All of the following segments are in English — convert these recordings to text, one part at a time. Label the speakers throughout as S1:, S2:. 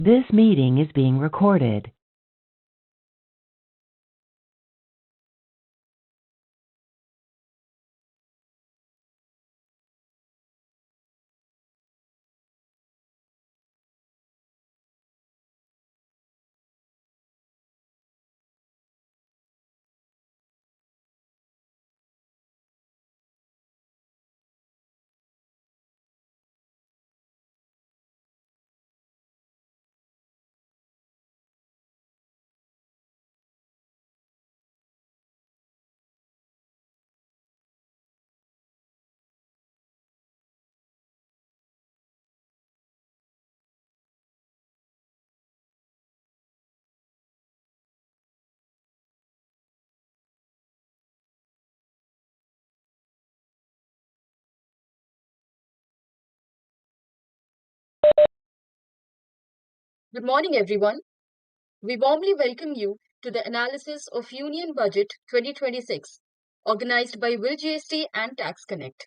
S1: This meeting is being recorded.
S2: Good morning, everyone. We warmly welcome you to the analysis of Union Budget 2026, organized by VILGST and Tax Connect.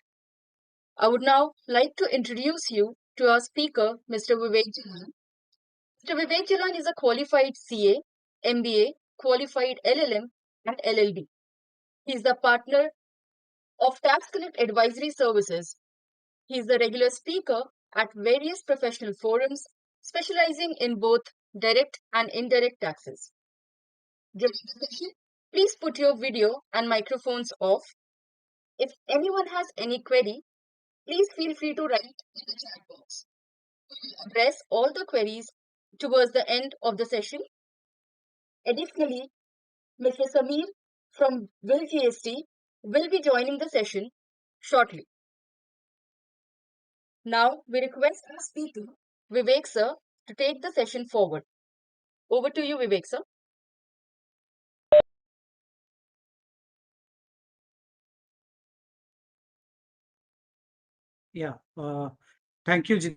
S2: I would now like to introduce you to our speaker, Mr. Vivek Jalan. Mr. Vivek Jalan is a qualified CA, MBA, qualified LLM, and LLB. He is the partner of Tax Connect Advisory Services. He is a regular speaker at various professional forums, specializing in both direct and indirect taxes. During the session, please put your video and microphones off. If anyone has any query, please feel free to write in the chat box. We will address all the queries towards the end of the session. Additionally, Mr. Samir from VILGST will be joining the session shortly. Now, we request our speaker, Vivek sir, to take the session forward. Over to you, Vivek sir.
S3: Yeah, thank you,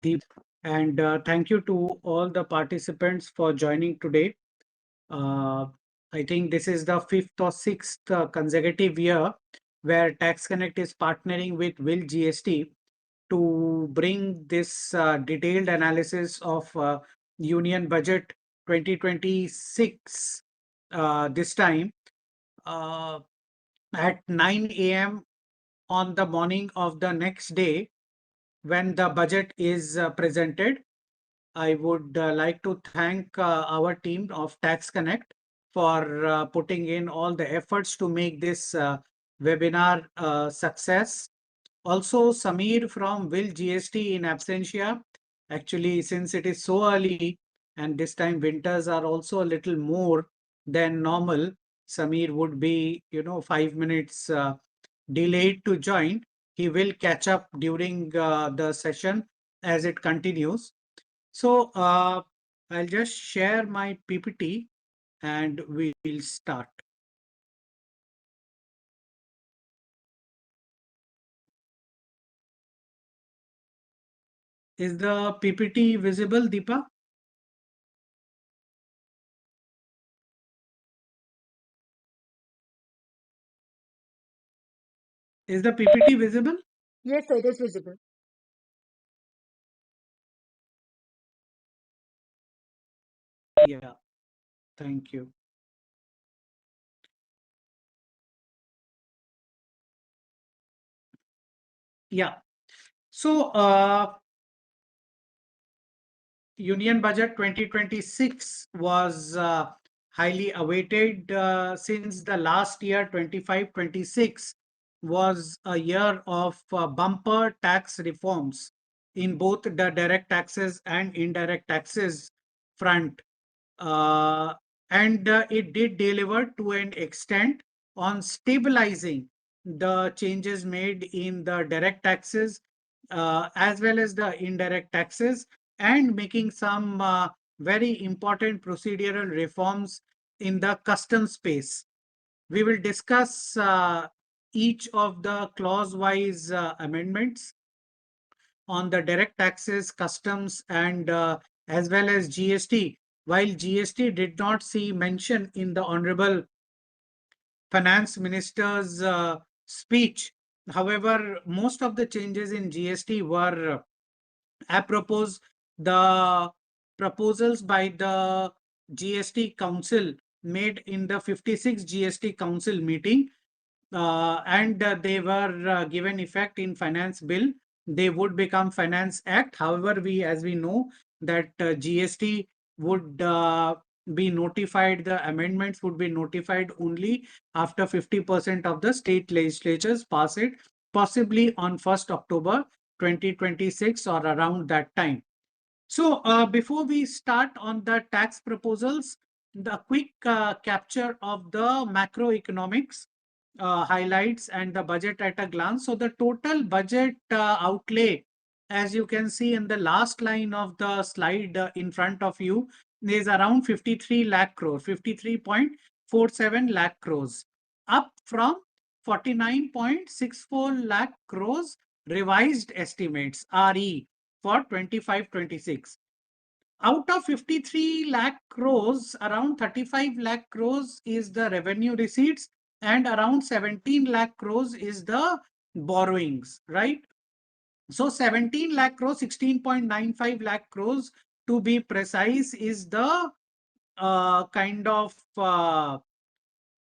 S3: Deep, and thank you to all the participants for joining today. Uh, I think this is the fifth or sixth consecutive year where Tax Connect is partnering with Will GST to bring this detailed analysis of Union Budget 2026 this time at 9 a.m. on the morning of the next day when the budget is presented. I would like to thank our team of Tax Connect for putting in all the efforts to make this webinar success. Also, Samir from Will GST in absentia. Actually, since it is so early and this time winters are also a little more than normal, Samir would be, 5 minutes delayed to join. He will catch up during the session as it continues. So I'll just share my PPT and we will start. Is the PPT visible, Deepa? Is the PPT visible?
S2: Yes, sir, it is visible.
S3: Yeah, thank you. Yeah. So Union Budget 2026 was highly awaited since the last year 25-26 was a year of bumper tax reforms in both the direct taxes and indirect taxes front. Uh, and it did deliver to an extent on stabilizing the changes made in the direct taxes as well as the indirect taxes and making some very important procedural reforms in the custom space. We will discuss each of the clause-wise amendments on the direct taxes, customs, and as well as GST. While GST did not see mention in the Honorable Finance Minister's speech, however, most of the changes in GST were apropos the proposals by the GST Council made in the 56 GST Council meeting, and they were given effect in Finance Bill. They would become Finance Act. However, as we know that GST would be notified, the amendments would be notified only after 50% of the state legislatures pass it, possibly on 1st October 2026 or around that time. So before we start on the tax proposals, the quick capture of the macroeconomics highlights and the budget at a glance. So the total budget outlay, as you can see in the last line of the slide in front of you, is around 53 lakh crores, 53.47 lakh crores, up from 49.64 lakh crores revised estimates, RE, for 25-26. Out of 53 lakh crores, around 35 lakh crores is the revenue receipts and around 17 lakh crores is the borrowings, right? So 17 lakh crores, 16.95 lakh crores to be precise, is the kind of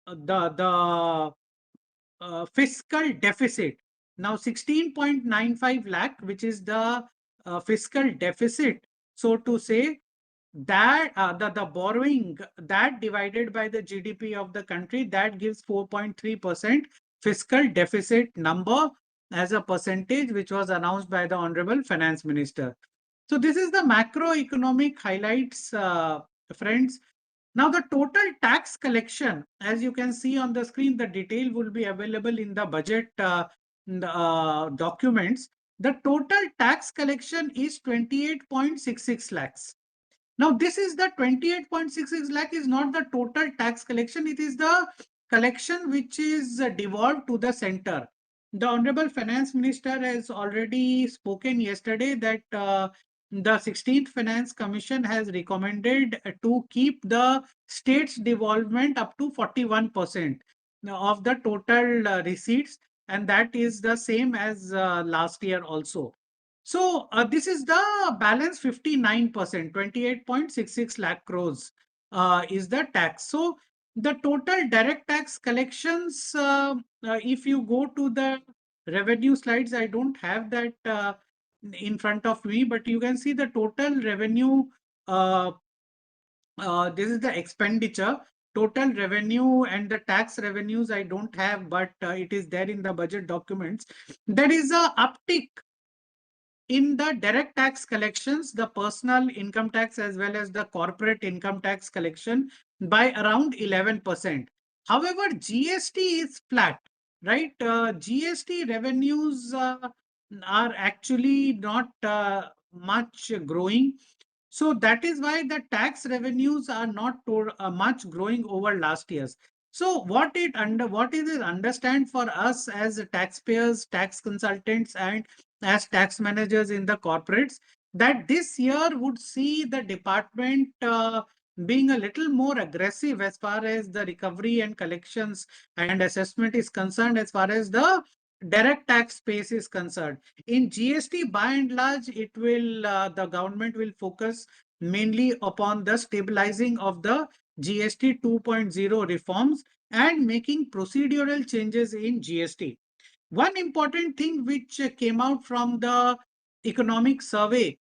S3: the fiscal deficit. Now 16.95 lakh, which is the fiscal deficit, so to say, that the borrowing that divided by the GDP of the country, that gives 4.3% fiscal deficit number as a percentage, which was announced by the Honorable Finance Minister. So this is the macroeconomic highlights, friends. Now the total tax collection, as you can see on the screen, the detail will be available in the budget documents. The total tax collection is 28.66 lakhs. Now, this is the 28.66 lakh is not the total tax collection. It is the collection which is devolved to the center. The Honorable Finance Minister has already spoken yesterday that the 16th Finance Commission has recommended to keep the state's devolvement up to 41% of the total receipts, and that is the same as last year also. So this is the balance 59%, 28.66 lakh crores is the tax. So the total direct tax collections, if you go to the revenue slides, I don't have that in front of me, but you can see the total revenue. Uh, this is the expenditure. Total revenue and the tax revenues I don't have, but it is there in the budget documents. There is a uptick in the direct tax collections, the personal income tax as well as the corporate income tax collection, by around 11%. However, GST is flat, right? GST revenues are actually not much growing. So that is why the tax revenues are not much growing over last year's. So what is it understand for us as taxpayers, tax consultants, and as tax managers in the corporates, that this year would see the department being a little more aggressive as far as the recovery and collections and assessment is concerned, as far as the direct tax space is concerned. In GST, by and large, the government will focus mainly upon the stabilizing of the GST 2.0 reforms and making procedural changes in GST. One important thing which came out from the economic survey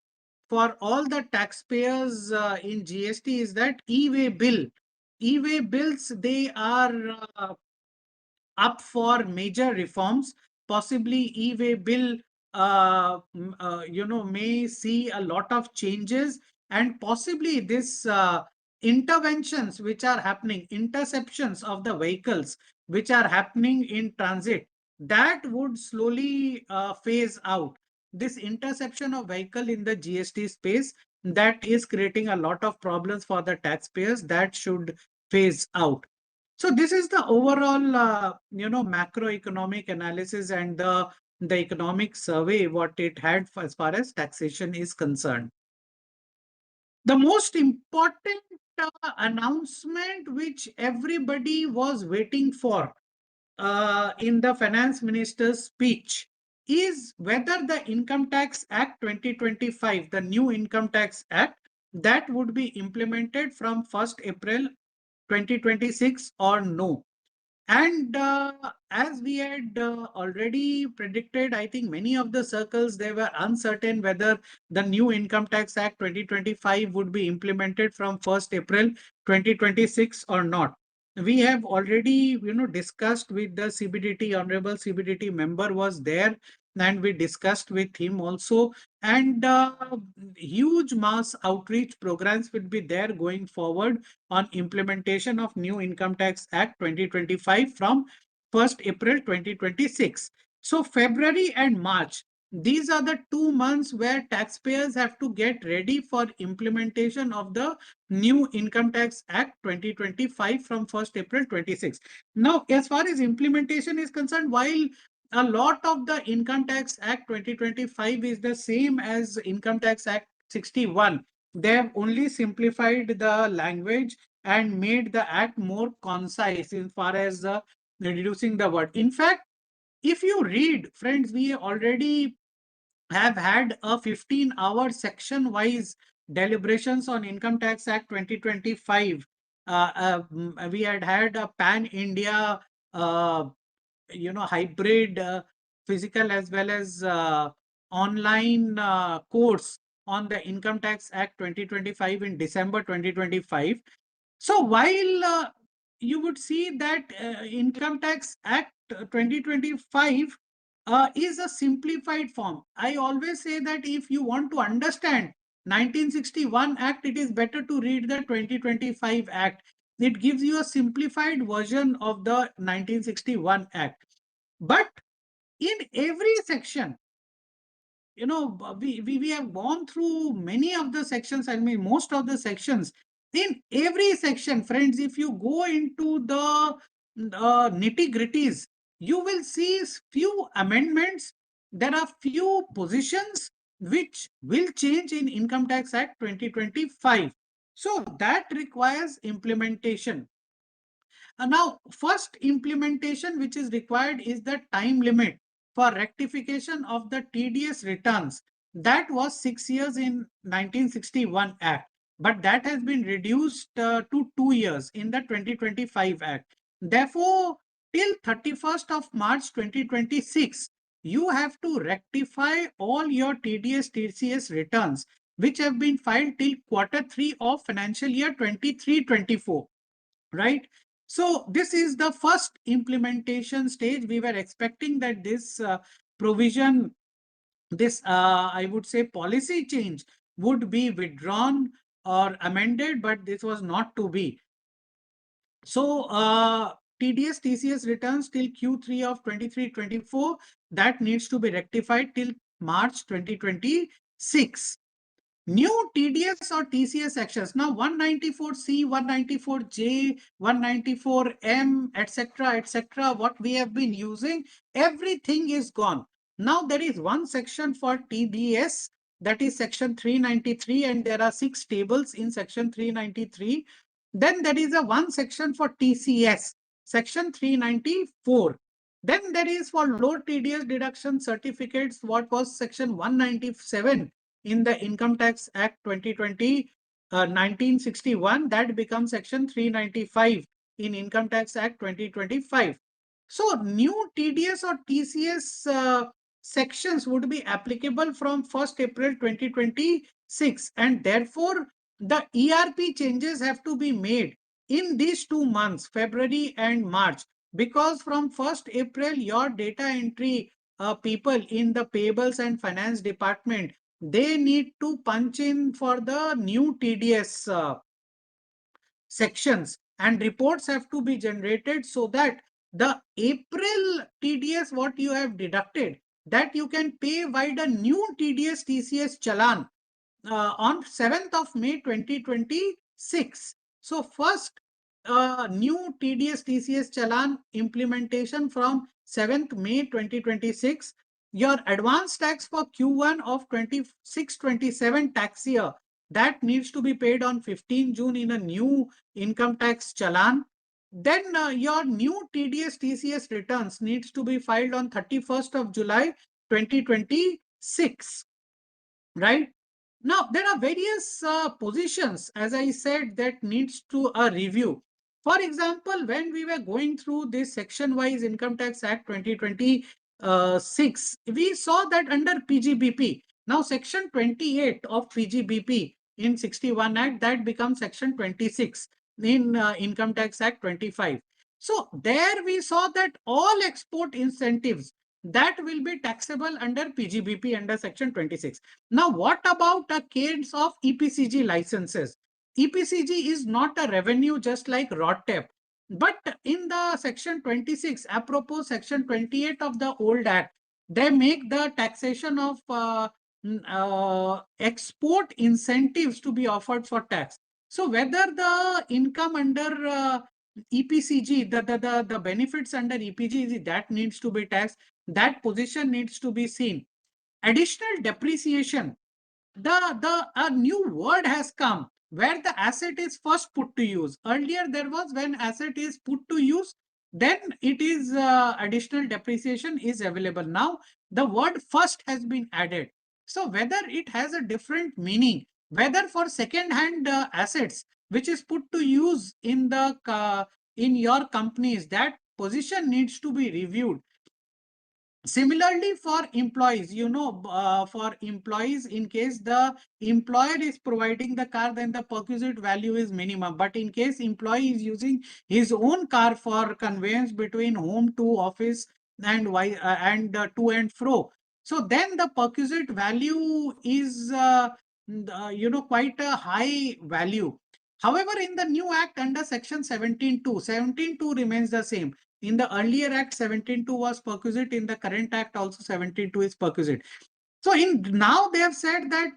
S3: for all the taxpayers in GST is that e-way bills, they are up for major reforms. Possibly e-way bill, may see a lot of changes, and possibly this interventions which are happening, interceptions of the vehicles which are happening in transit, that would slowly phase out. This interception of vehicle in the GST space, that is creating a lot of problems for the taxpayers, that should phase out. So this is the overall, macroeconomic analysis and the economic survey, what it had as far as taxation is concerned. The most important announcement which everybody was waiting for in the finance minister's speech is whether the Income Tax Act 2025, the new Income Tax Act, that would be implemented from 1st April 2026 or no. And as we had already predicted, I think many of the circles, they were uncertain whether the new Income Tax Act 2025 would be implemented from 1st April 2026 or not. We have already, discussed with the CBDT, Honorable CBDT member was there, and we discussed with him also. And huge mass outreach programs will be there going forward on implementation of new Income Tax Act 2025 from 1st April 2026. So February and March, these are the 2 months where taxpayers have to get ready for implementation of the new Income Tax Act 2025 from 1st April 26. Now, as far as implementation is concerned, while a lot of the Income Tax Act 2025 is the same as Income Tax Act 61, they have only simplified the language and made the act more concise in far as reducing the word. In fact, if you read, friends, we already have had a 15-hour section-wise deliberations on Income Tax Act 2025. We had a pan-India, hybrid physical as well as online course on the Income Tax Act 2025 in December 2025. So while you would see that Income Tax Act 2025 is a simplified form. I always say that if you want to understand 1961 Act, it is better to read the 2025 Act. It gives you a simplified version of the 1961 Act. But in every section, we have gone through many of the sections, I mean most of the sections. In every section, friends, if you go into the nitty gritties, you will see few amendments. There are few positions which will change in Income Tax Act 2025. So that requires implementation. Now, first implementation which is required is the time limit for rectification of the TDS returns. That was 6 years in 1961 Act, but that has been reduced to 2 years in the 2025 Act. Therefore, till 31st of March 2026, you have to rectify all your TDS TCS returns which have been filed till Q3 of financial year 23-24, right? So this is the first implementation stage. We were expecting that this provision, this I would say policy change would be withdrawn or amended, but this was not to be. So TDS TCS returns till Q3 of 23-24, that needs to be rectified till March 2026. New TDS or TCS actions. Now 194C, 194J, 194M, etc., what we have been using, everything is gone. Now there is one section for TDS, that is section 393, and there are 6 tables in section 393. Then there is a one section for TCS, section 394. Then there is for low TDS deduction certificates, what was section 197 in the Income Tax Act 2020, 1961, that becomes section 395 in Income Tax Act 2025. So new TDS or TCS sections would be applicable from 1st April 2026, and therefore the ERP changes have to be made in these 2 months, February and March, because from 1st April, your data entry people in the payables and finance department, they need to punch in for the new TDS sections, and reports have to be generated so that the April TDS what you have deducted, that you can pay by the new TDS TCS challan on 7th of May 2026. So first new TDS TCS challan implementation from 7th May 2026. Your advance tax for Q1 of 26-27 tax year, that needs to be paid on 15 June in a new income tax challan. Then your new TDS TCS returns needs to be filed on 31st of July 2026, right? Now, there are various positions, as I said, that needs to a review. For example, when we were going through this section-wise Income Tax Act 2026, we saw that under PGBP, now Section 28 of PGBP in 61 Act, that becomes Section 26 in Income Tax Act 25. So there we saw that all export incentives that will be taxable under PGBP under Section 26. Now, what about a case of EPCG licenses? EPCG is not a revenue just like RODTEP, but in the Section 26, apropos Section 28 of the old Act, they make the taxation of export incentives to be offered for tax. So whether the income under EPCG, the benefits under EPCG, that needs to be taxed, that position needs to be seen. Additional depreciation, the a new word has come where the asset is first put to use. Earlier there was when asset is put to use, then it is additional depreciation is available. Now the word first has been added. So whether it has a different meaning, whether for second hand assets which is put to use in the in your companies, that position needs to be reviewed. Similarly, for employees, for employees, in case the employer is providing the car, then the perquisite value is minimum. But in case employee is using his own car for conveyance between home to office and to and fro, so then the perquisite value is quite a high value. However, in the new act under section 17.2, 17.2 remains the same. In the earlier act, 17.2 was perquisite. In the current act, also 17.2 is perquisite. So in now they have said that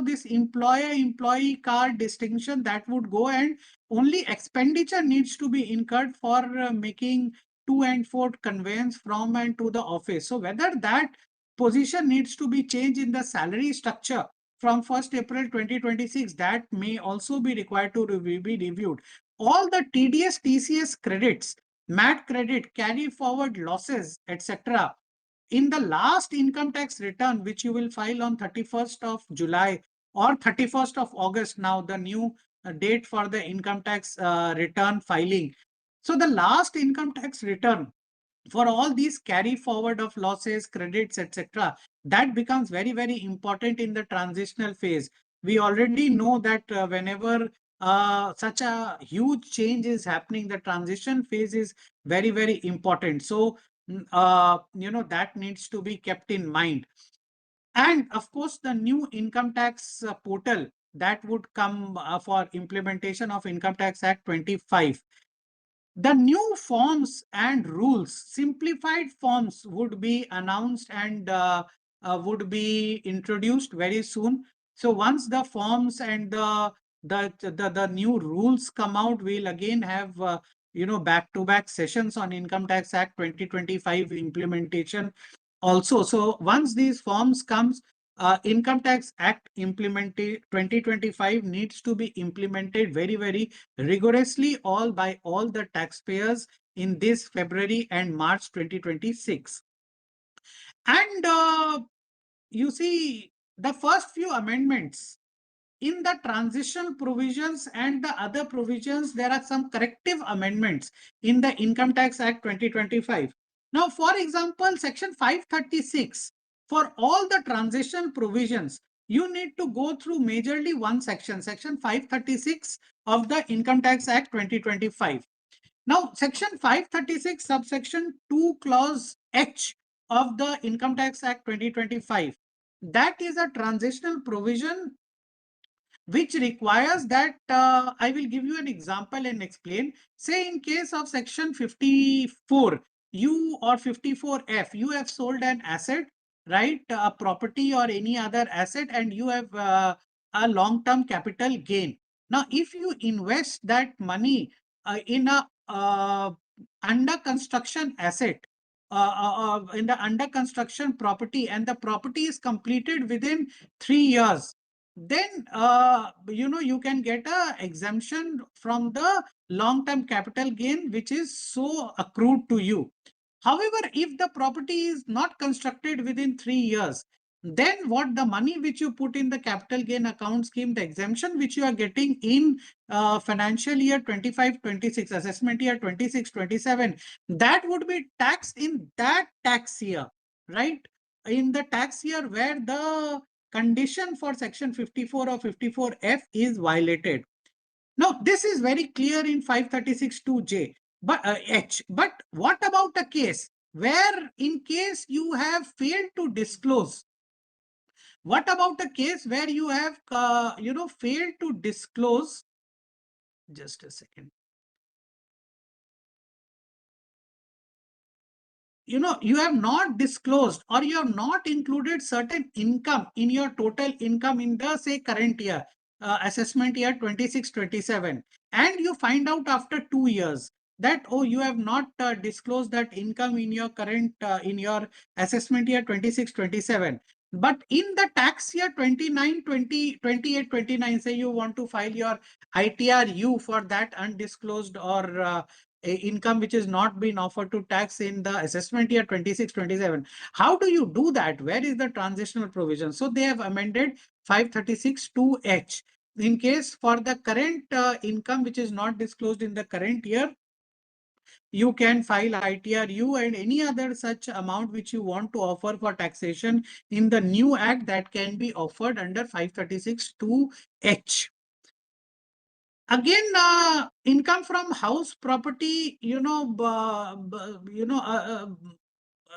S3: this employer-employee card distinction that would go, and only expenditure needs to be incurred for making to and fro conveyance from and to the office. So whether that position needs to be changed in the salary structure from 1st April 2026, that may also be required to be reviewed. All the TDS, TCS credits, MAT credit, carry forward losses, etc. In the last income tax return, which you will file on 31st of July or 31st of August, now the new date for the income tax return filing. So the last income tax return for all these carry forward of losses, credits, etc., that becomes very, very important in the transitional phase. We already know that whenever such a huge change is happening, the transition phase is very, very important. So, that needs to be kept in mind. And of course, the new income tax portal that would come for implementation of Income Tax Act 25. The new forms and rules, simplified forms, would be announced and would be introduced very soon. So once the forms and the new rules come out, we'll again have back-to-back sessions on Income Tax Act 2025 implementation also. So once these forms comes, Income Tax Act implemented 2025 needs to be implemented very, very rigorously by all the taxpayers in this February and March 2026. And you see, the first few amendments in the transition provisions and the other provisions, there are some corrective amendments in the Income Tax Act 2025. Now, for example, Section 536, for all the transition provisions, you need to go through majorly one section, Section 536 of the Income Tax Act 2025. Now, Section 536, subsection 2, clause H of the Income Tax Act 2025, that is a transitional provision which requires that I will give you an example and explain. Say in case of section 54, you or 54F, you have sold an asset, right? A property or any other asset, and you have a long-term capital gain. Now, if you invest that money in a under construction asset, in the under construction property, and the property is completed within 3 years, then you can get a exemption from the long term capital gain which is so accrued to you. However, if the property is not constructed within 3 years, then what the money which you put in the capital gain account scheme, the exemption which you are getting in financial year 25-26, assessment year 26-27, that would be taxed in that tax year, right? In the tax year where the condition for section 54 or 54F is violated. Now, this is very clear in 536(2)(j), but H. But what about a case where, in case you have failed to disclose? What about a case where you have, failed to disclose? Just a second. You have not disclosed or you have not included certain income in your total income in the, say, current year, assessment year 26-27, and you find out after 2 years that, oh, you have not disclosed that income in your current, in your assessment year 26-27. But in the tax year 29, 20, 28, 29, say you want to file your ITRU for that undisclosed or income which is not been offered to tax in the assessment year 26-27. How do you do that? Where is the transitional provision? So they have amended 536(2)(h). In case for the current income which is not disclosed in the current year, you can file ITRU and any other such amount which you want to offer for taxation in the new act that can be offered under 536(2)(h). Again, income from house property,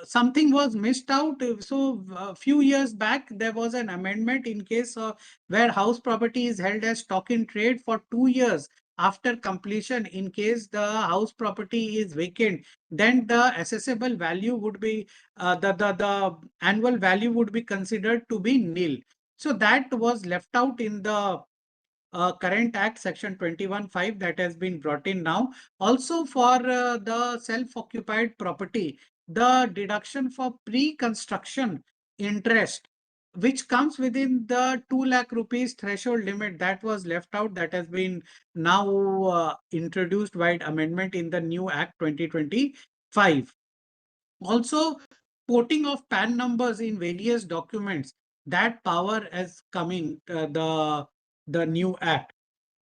S3: something was missed out. So a few years back, there was an amendment in case of where house property is held as stock in trade for 2 years after completion. In case the house property is vacant, then the assessable value would be, the annual value would be considered to be nil. So that was left out in the current act section 21(5) that has been brought in now. Also for the self-occupied property, the deduction for pre-construction interest which comes within the 2 lakh rupees threshold limit, that was left out. That has been now introduced by amendment in the new act 2025. Also, porting of PAN numbers in various documents, that power is coming, the new act.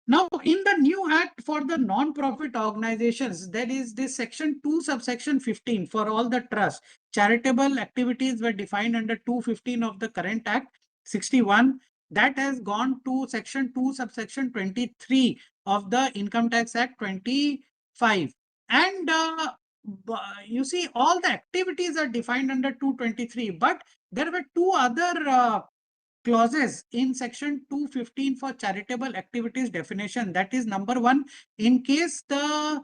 S3: Now, in the new act for the non-profit organizations, there is this section 2 subsection 15 for all the trusts. Charitable activities were defined under 215 of the current act 61. That has gone to section 2 subsection 23 of the Income Tax Act 25. And you see, all the activities are defined under 223, but there were two other clauses in section 215 for charitable activities definition. That is, number one, in case the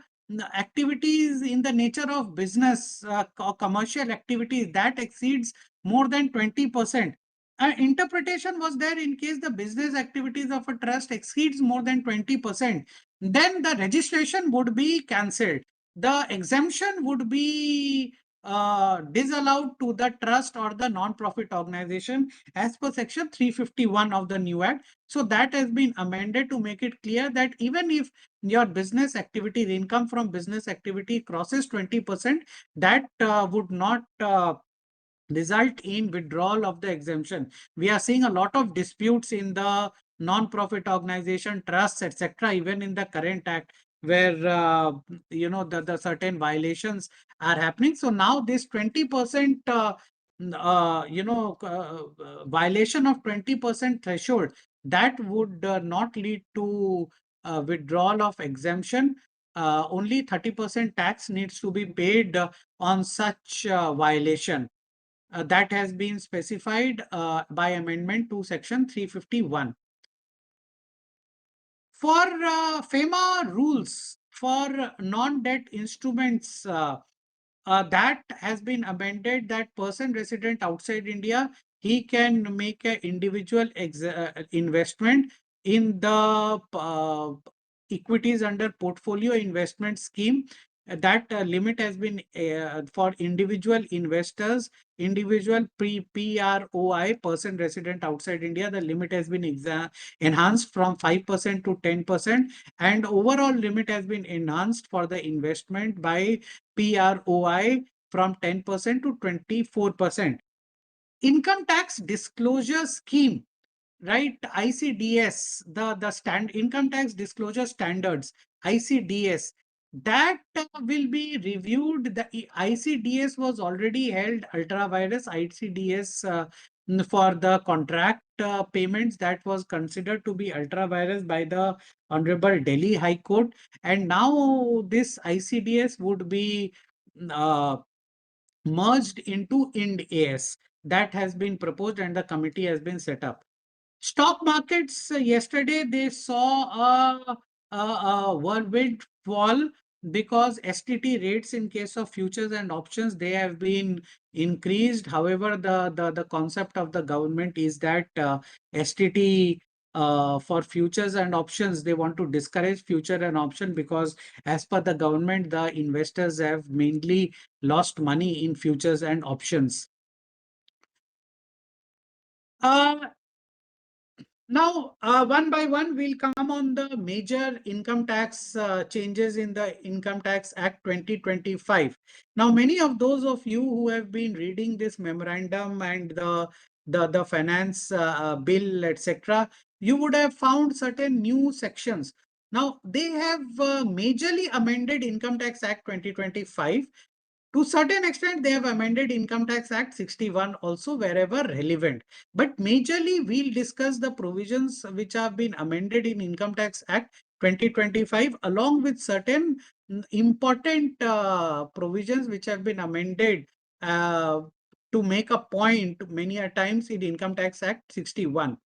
S3: activities in the nature of business or commercial activities that exceeds more than 20%. Interpretation was there in case the business activities of a trust exceeds more than 20%, then the registration would be cancelled. The exemption would be disallowed to the trust or the non-profit organization as per section 351 of the new act. So that has been amended to make it clear that even if your business activity, the income from business activity crosses 20%, that would not result in withdrawal of the exemption. We are seeing a lot of disputes in the non-profit organization, trusts, etc., even in the current act, where the certain violations are happening. So now this 20% violation of 20% threshold, that would not lead to withdrawal of exemption. Only 30% tax needs to be paid on such violation. That has been specified by amendment to section 351. For FEMA rules for non-debt instruments, that has been amended that person resident outside India, he can make an individual investment in the equities under portfolio investment scheme. That limit has been for individual investors, individual PROI, person resident outside India, the limit has been enhanced from 5% to 10%, and overall limit has been enhanced for the investment by PROI from 10% to 24%. Income tax disclosure scheme, right? ICDS, the income tax disclosure standards, ICDS, that will be reviewed. The ICDS was already held ultra virus ICDS for the contract payments, that was considered to be ultra virus by the Honorable Delhi High Court, and now this ICDS would be uh, merged into Ind AS. That has been proposed and the committee has been set up. Stock markets yesterday they saw a whirlwind fall because STT rates in case of futures and options, they have been increased. However, the concept of the government is that STT for futures and options, they want to discourage future and option because as per the government, the investors have mainly lost money in futures and options. Uh, Now, one by one, we'll come on the major income tax changes in the Income Tax Act 2025. Now, many of those of you who have been reading this memorandum and the finance bill, etc., you would have found certain new sections. Now, they have majorly amended Income Tax Act 2025. To certain extent, they have amended Income Tax Act 61 also wherever relevant. But majorly, we'll discuss the provisions which have been amended in Income Tax Act 2025 along with certain important provisions which have been amended uh, to make a point many a times in Income Tax Act 61.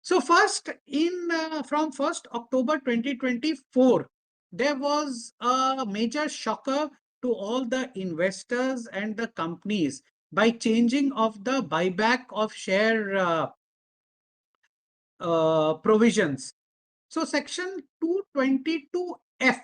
S3: So first, in from 1st October 2024, there was a major shocker to all the investors and the companies by changing of the buyback of share provisions. So section 222F,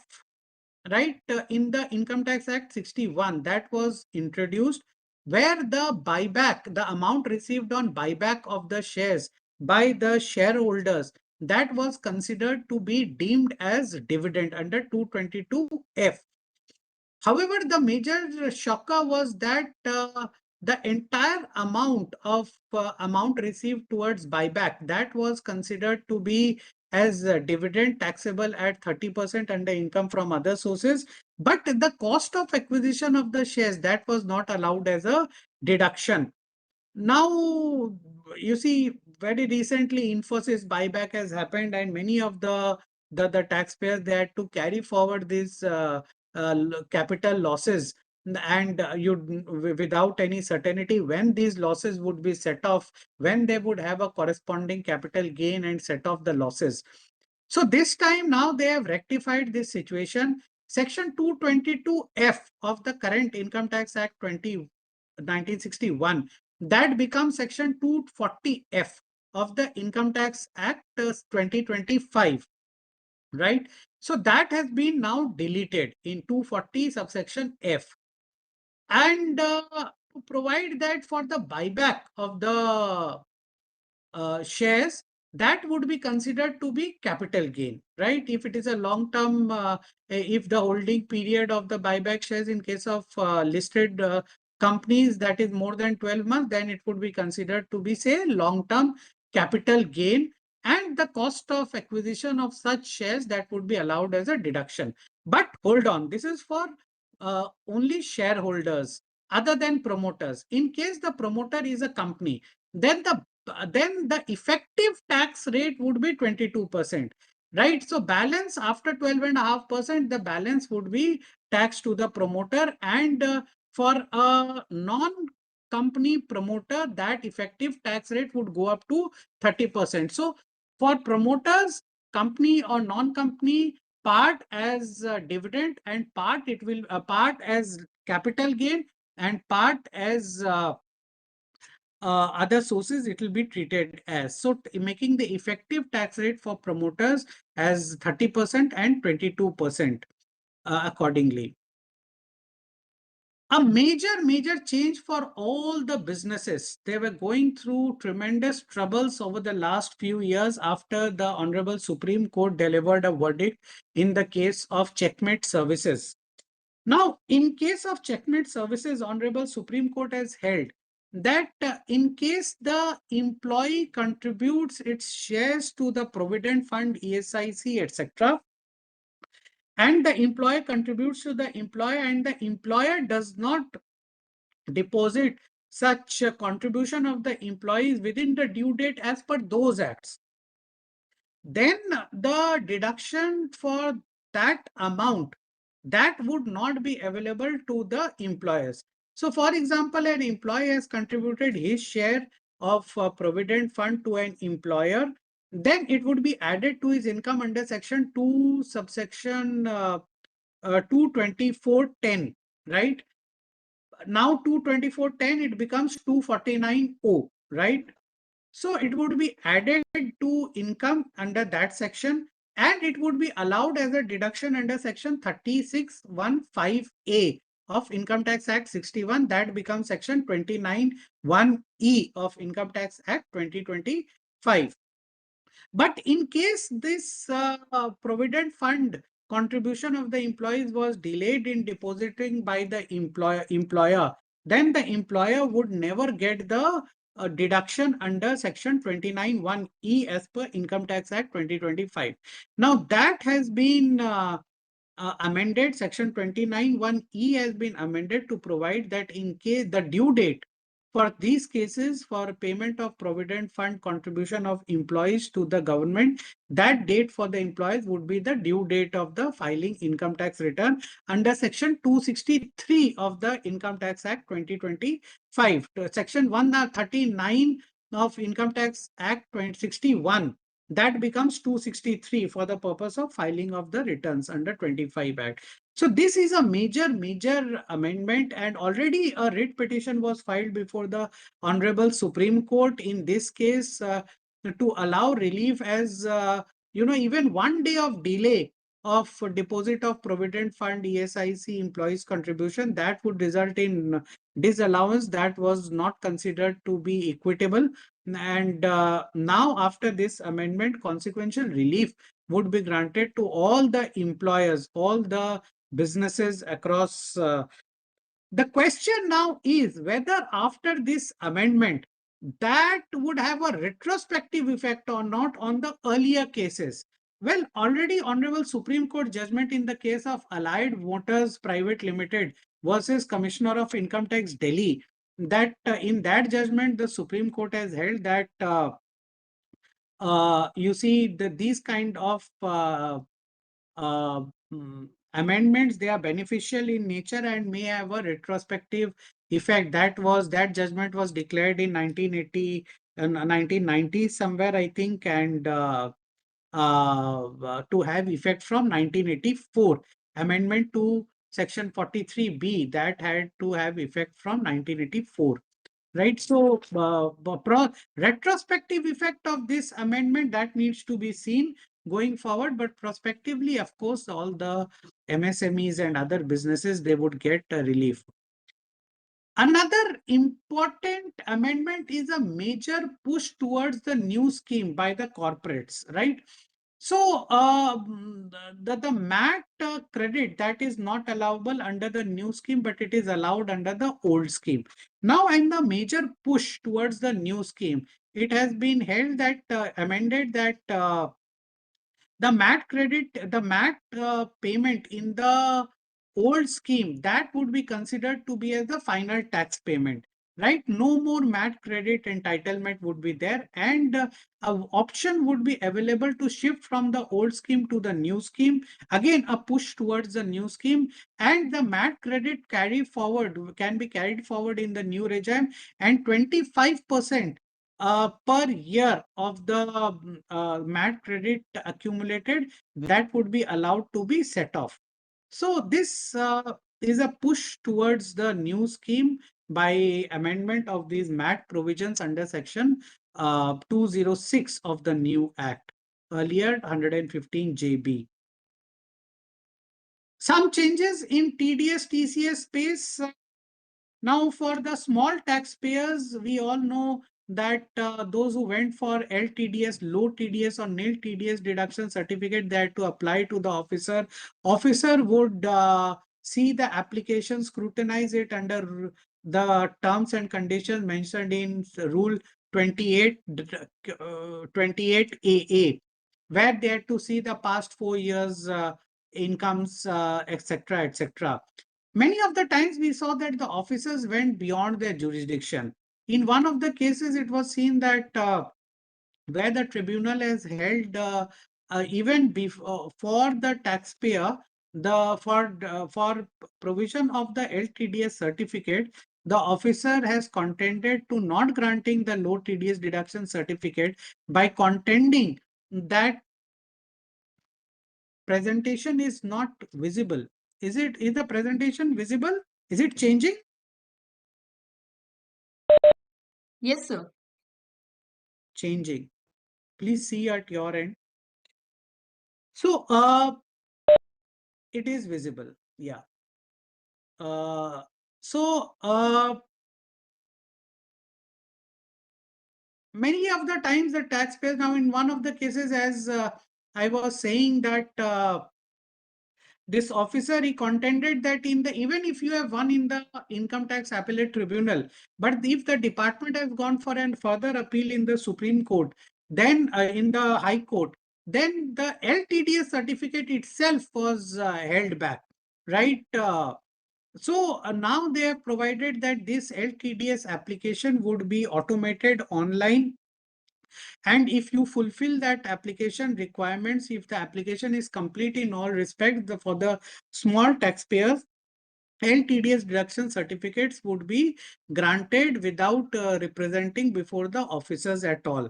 S3: right, in the Income Tax Act 61, that was introduced where the buyback, the amount received on buyback of the shares by the shareholders, that was considered to be deemed as dividend under 222F. However, the major shocker was that the entire amount received towards buyback, that was considered to be as dividend taxable at 30% under income from other sources. But the cost of acquisition of the shares, that was not allowed as a deduction. Now, you see, very recently, Infosys buyback has happened, and many of the taxpayers, they had to carry forward these capital losses, and without any certainty when these losses would be set off, when they would have a corresponding capital gain and set off the losses. So this time now they have rectified this situation. Section 222F of the current Income Tax Act 1961, that becomes section 240F of the Income Tax Act 2025, right? So that has been now deleted in 240 subsection F. And to provide that for the buyback of the shares, that would be considered to be capital gain, right? If it is a long term, if the holding period of the buyback shares in case of listed companies, that is more than 12 months, then it would be considered to be, say, long term capital gain, and the cost of acquisition of such shares, that would be allowed as a deduction. But hold on, this is for only shareholders other than promoters. In case the promoter is a company, then the effective tax rate would be 22%, right? So balance after 12.5%, the balance would be taxed to the promoter, and for a non-company promoter, that effective tax rate would go up to 30%. So for promoters, company or non-company, part as dividend, and part it will part as capital gain, and part as other sources, it will be treated as. So making the effective tax rate for promoters as 30% and 22% accordingly. A major change for all the businesses. They were going through tremendous troubles over the last few years after the Honorable Supreme Court delivered a verdict in the case of Checkmate Services. Now, in case of checkmate services, Honorable Supreme Court has held that in case the employee contributes its shares to the Provident Fund, ESIC, etc., and the employer contributes to the employer and the employer does not deposit such a contribution of the employees within the due date as per those acts, then the deduction for that amount that would not be available to the employers. So for example, an employee has contributed his share of provident fund to an employer, then it would be added to his income under section 2 subsection 22410, right? Now 22410, it becomes 249O, right? So it would be added to income under that section, and it would be allowed as a deduction under section 3615A of Income Tax Act 61. That becomes section 291E of Income Tax Act 2025. But in case this provident fund contribution of the employees was delayed in depositing by the employer, then the employer would never get the deduction under section 291E as per Income Tax Act 2025. Now that has been amended. Section 291E has been amended to provide that in case the due date for these cases for payment of provident fund contribution of employees to the government, that date for the employees would be the due date of the filing income tax return under section 263 of the Income Tax Act 2025. Section 139 of Income Tax Act 2061, that becomes 263 for the purpose of filing of the returns under 25 Act. So this is a major amendment, and already a writ petition was filed before the Honorable Supreme Court in this case to allow relief as even 1 day of delay of deposit of provident fund ESIC employees contribution, that would result in disallowance that was not considered to be equitable. And now after this amendment, consequential relief would be granted to all the employers, all the businesses across. The question now is whether after this amendment that would have a retrospective effect or not on the earlier cases. Well, already Honorable Supreme Court judgment in the case of Allied Motors Private Limited versus Commissioner of Income Tax Delhi, that in that judgment the Supreme Court has held that you see that these kind of amendments, they are beneficial in nature and may have a retrospective effect. That judgment was declared in 1980 and 1990 somewhere, I think, and to have effect from 1984. Amendment to section 43B, that had to have effect from 1984. Right. So retrospective effect of this amendment, that needs to be seen going forward. But prospectively, of course, all the MSMEs and other businesses, they would get a relief. Another important amendment is a major push towards the new scheme by the corporates, right? So the MAT credit, that is not allowable under the new scheme, but it is allowed under the old scheme. Now, in the major push towards the new scheme, it has been held that amended that the MAT credit, the MAT payment in the old scheme, that would be considered to be as the final tax payment, right? No more MAT credit entitlement would be there, and an option would be available to shift from the old scheme to the new scheme. Again, a push towards the new scheme, and the MAT credit can be carried forward in the new regime, and 25% per year of the MAT credit accumulated, that would be allowed to be set off. So this is a push towards the new scheme by amendment of these MAT provisions under section 206 of the new act, earlier 115 JB. Some changes in TDS TCS space. Now, for the small taxpayers, we all know that those who went for LTDS, low TDS or nil TDS deduction certificate, they had to apply to the officer. Officer would see the application, scrutinize it under the terms and conditions mentioned in Rule 28, 28AA, where they had to see the past 4 years incomes, etc., etc. Many of the times we saw that the officers went beyond their jurisdiction. In one of the cases, it was seen that where the tribunal has held even before for the taxpayer, the for provision of the LTDS certificate, the officer has contended to not granting the low TDS deduction certificate by contending that presentation is not visible. Is the presentation visible? Is it changing?
S2: Yes, sir.
S3: Changing. Please see at your end. So it is visible. Yeah. Uh, so many of the times the taxpayers, now in one of the cases, as I was saying that this officer, he contended that in the, even if you have won in the income tax appellate tribunal, but if the department has gone for an further appeal in the Supreme Court, then in the High Court, then the LTDS certificate itself was held back, right? So now they have provided that this LTDS application would be automated online, and if you fulfill that application requirements, if the application is complete in all respects, for the small taxpayers, LTDS deduction certificates would be granted without representing before the officers at all.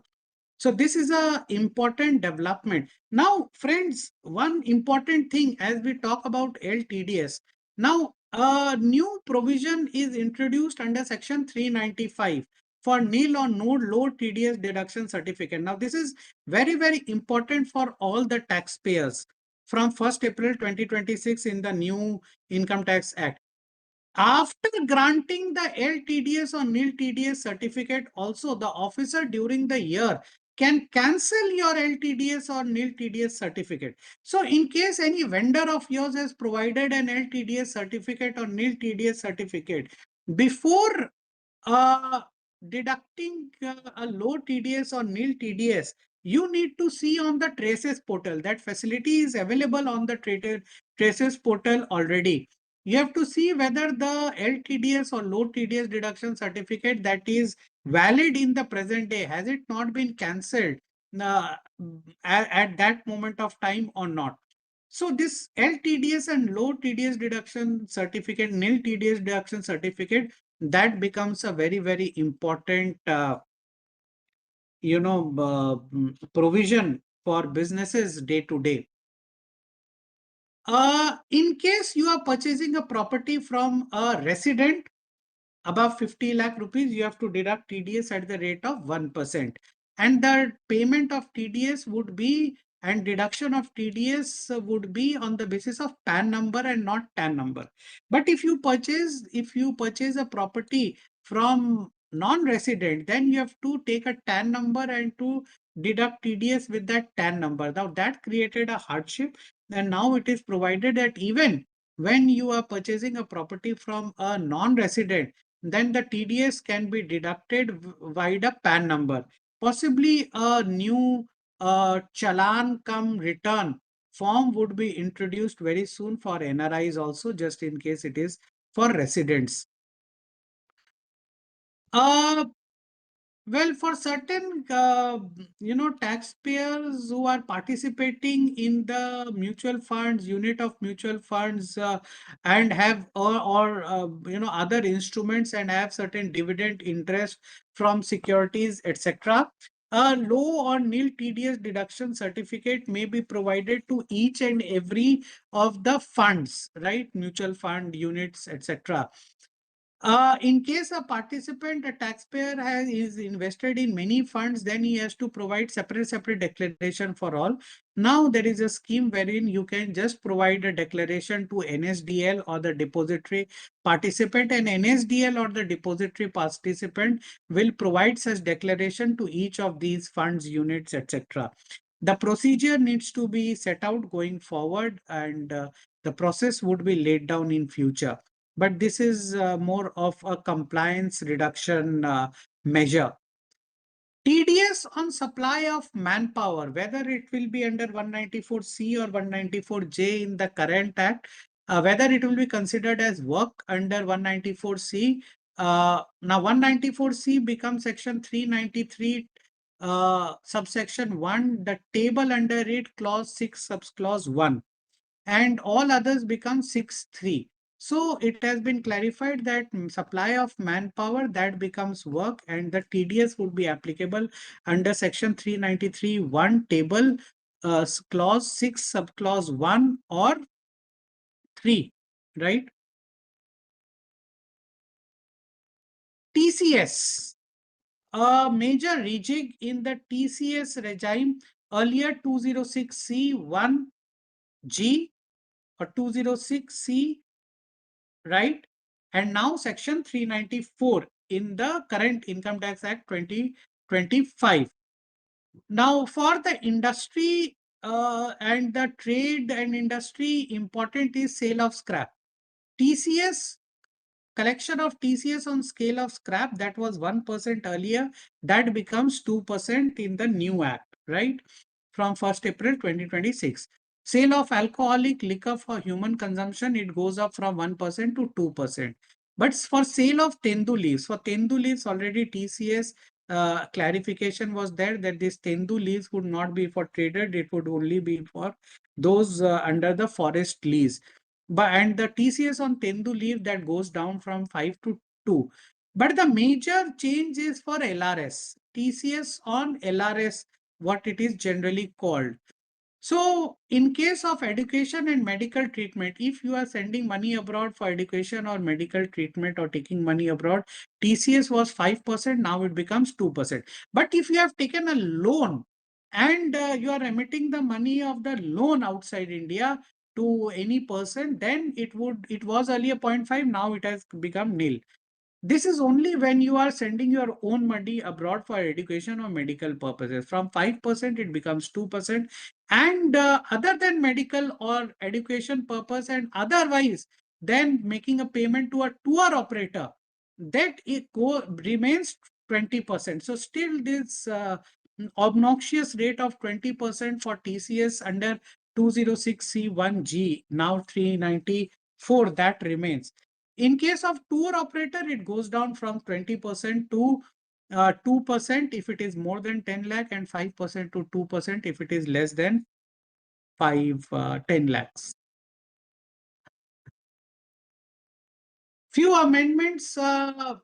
S3: So this is a important development. Now, friends, one important thing as we talk about LTDS, now a new provision is introduced under section 395 for nil or no low TDS deduction certificate. Now, this is very, very important for all the taxpayers from 1st April 2026 in the new Income Tax Act. After granting the LTDS or nil TDS certificate, also the officer during the year can cancel your LTDS or nil TDS certificate. So in case any vendor of yours has provided an LTDS certificate or nil TDS certificate, before uh, deducting a low TDS or nil TDS, you need to see on the Traces portal. That facility is available on the Traces portal already. You have to see whether the LTDS or low TDS deduction certificate that is valid in the present day, has it not been cancelled uh, at that moment of time or not. So this LTDS and low TDS deduction certificate, nil TDS deduction certificate, that becomes a very, very important, provision for businesses day to day. In case you are purchasing a property from a resident above 50 lakh rupees, you have to deduct TDS at the rate of 1%. And the payment of TDS would be, and deduction of TDS would be on the basis of PAN number and not TAN number. But if you purchase a property from non-resident, then you have to take a TAN number and to deduct TDS with that TAN number. Now that created a hardship, and now it is provided that even when you are purchasing a property from a non-resident, then the TDS can be deducted via the PAN number. Possibly a new challan come return form would be introduced very soon for NRIs also, just in case it is for residents. Well, for certain, taxpayers who are participating in the mutual funds, unit of mutual funds, and have or other instruments and have certain dividend interest from securities, etc. A low or nil TDS deduction certificate may be provided to each and every of the funds, right? Mutual fund units, etc. In case a participant, a taxpayer is invested in many funds, then he has to provide separate declaration for all. Now there is a scheme wherein you can just provide a declaration to NSDL or the depository participant, and NSDL or the depository participant will provide such declaration to each of these funds, units, etc. The procedure needs to be set out going forward, and the process would be laid down in future. But this is more of a compliance reduction measure. TDS on supply of manpower, whether it will be under 194C or 194J in the current act, whether it will be considered as work under 194C. Now 194C becomes section 393 subsection 1, the table under it clause 6 subclause 1, and all others become 6(3). So it has been clarified that supply of manpower, that becomes work, and the TDS would be applicable under section 393 1 table clause 6 subclause 1 or 3, right? TCS, a major rejig in the TCS regime, earlier 206C1G or 206C, right? And now section 394 in the current Income Tax Act 2025. Now for the industry and the trade and industry, important is sale of scrap. TCS, collection of TCS on scale of scrap, that was 1% earlier, that becomes 2% in the new act, right? From 1st April 2026. Sale of alcoholic liquor for human consumption, it goes up from 1% to 2%. But for sale of tendu leaves, already TCS clarification was there that this tendu leaves would not be for traded, it would only be for those under the forest lease. And the TCS on tendu leaf, that goes down from 5 to 2. But the major change is for LRS. TCS on LRS, what it is generally called. So in case of education and medical treatment, if you are sending money abroad for education or medical treatment or taking money abroad, TCS was 5%, now it becomes 2%. But if you have taken a loan and you are remitting the money of the loan outside India to any person, then it was earlier 0.5, now it has become nil. This is only when you are sending your own money abroad for education or medical purposes. From 5%, it becomes 2%. And other than medical or education purpose and otherwise, then making a payment to a tour operator, that it remains 20%. So still this obnoxious rate of 20% for TCS under 206C1G, now 394, that remains. In case of tour operator, it goes down from 20% to 2% if it is more than 10 lakh, and 5% to 2% if it is less than 10 lakhs. Few amendments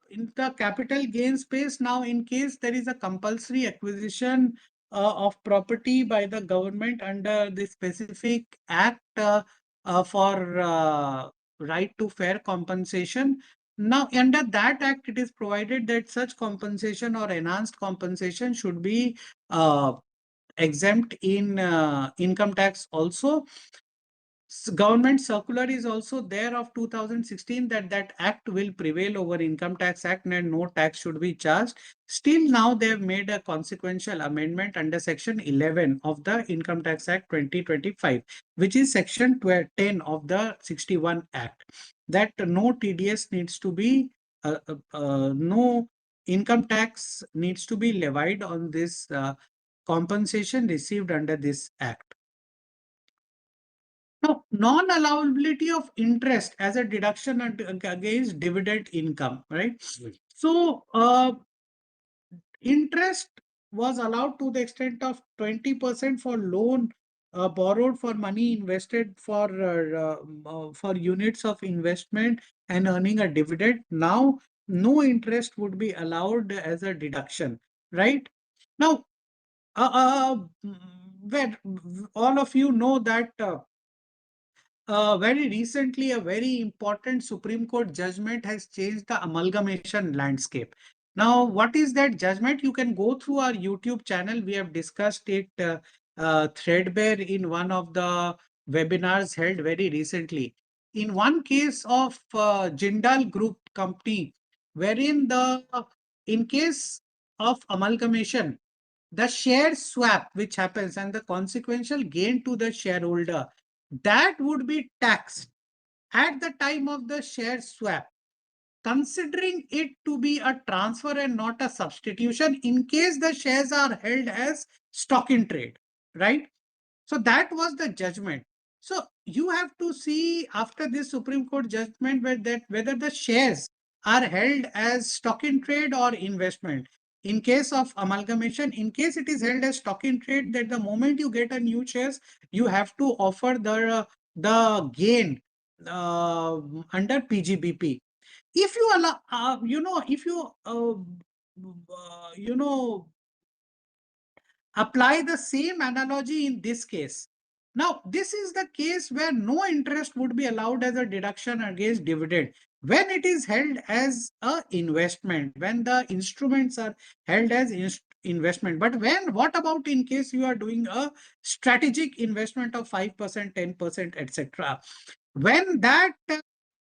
S3: in the capital gain space. Now, in case there is a compulsory acquisition of property by the government under the specific act for right to fair compensation. Now, under that act, it is provided that such compensation or enhanced compensation should be exempt in income tax also. Government circular is also there of 2016 that act will prevail over Income Tax Act and no tax should be charged. Still now they have made a consequential amendment under section 11 of the Income Tax Act 2025, which is section 10 of the 61 Act, that no TDS needs to be, no income tax needs to be levied on this compensation received under this act. Now, non-allowability of interest as a deduction against dividend income, right? So, interest was allowed to the extent of 20% for loan borrowed for money invested for units of investment and earning a dividend. Now, no interest would be allowed as a deduction, right? Now, where all of you know that very recently, a very important Supreme Court judgment has changed the amalgamation landscape. Now, what is that judgment? You can go through our YouTube channel. We have discussed it threadbare in one of the webinars held very recently. In one case of Jindal Group company, wherein in case of amalgamation, the share swap which happens and the consequential gain to the shareholder, that would be taxed at the time of the share swap, considering it to be a transfer and not a substitution in case the shares are held as stock in trade, right? So that was the judgment. So you have to see after this Supreme Court judgment whether the shares are held as stock in trade or investment. In case of amalgamation, in case it is held as stock in trade, that the moment you get a new shares, you have to offer the gain under PGBP. If you allow, if you you know apply the same analogy in this case. Now, this is the case where no interest would be allowed as a deduction against dividend when it is held as a investment, when the instruments are held as investment. But what about in case you are doing a strategic investment of 5%, 10%, etc.? When that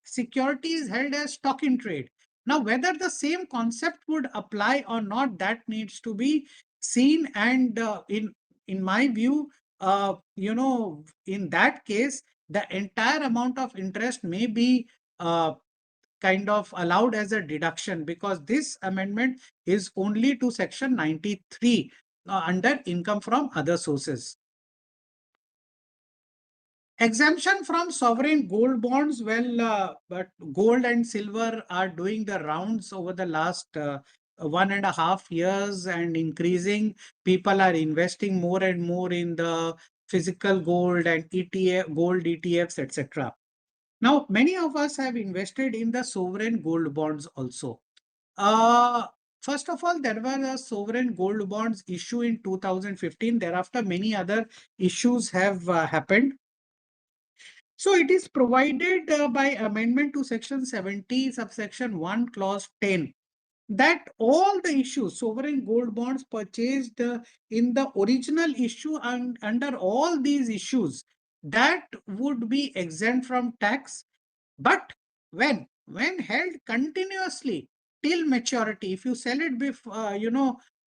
S3: security is held as stock in trade. Now, whether the same concept would apply or not, that needs to be seen. And in my view, in that case, the entire amount of interest may be kind of allowed as a deduction, because this amendment is only to section 93 under income from other sources. Exemption from sovereign gold bonds. Well, but gold and silver are doing the rounds over the last 1.5 years and increasing. People are investing more and more in the physical gold and gold ETFs, etc. Now, many of us have invested in the sovereign gold bonds also. Uh, First of all, there were a sovereign gold bonds issue in 2015. Thereafter, many other issues have happened. So it is provided by amendment to section 70, subsection 1, clause 10, that all the issues, sovereign gold bonds purchased in the original issue and under all these issues, that would be exempt from tax. But when held continuously till maturity, if you sell it before,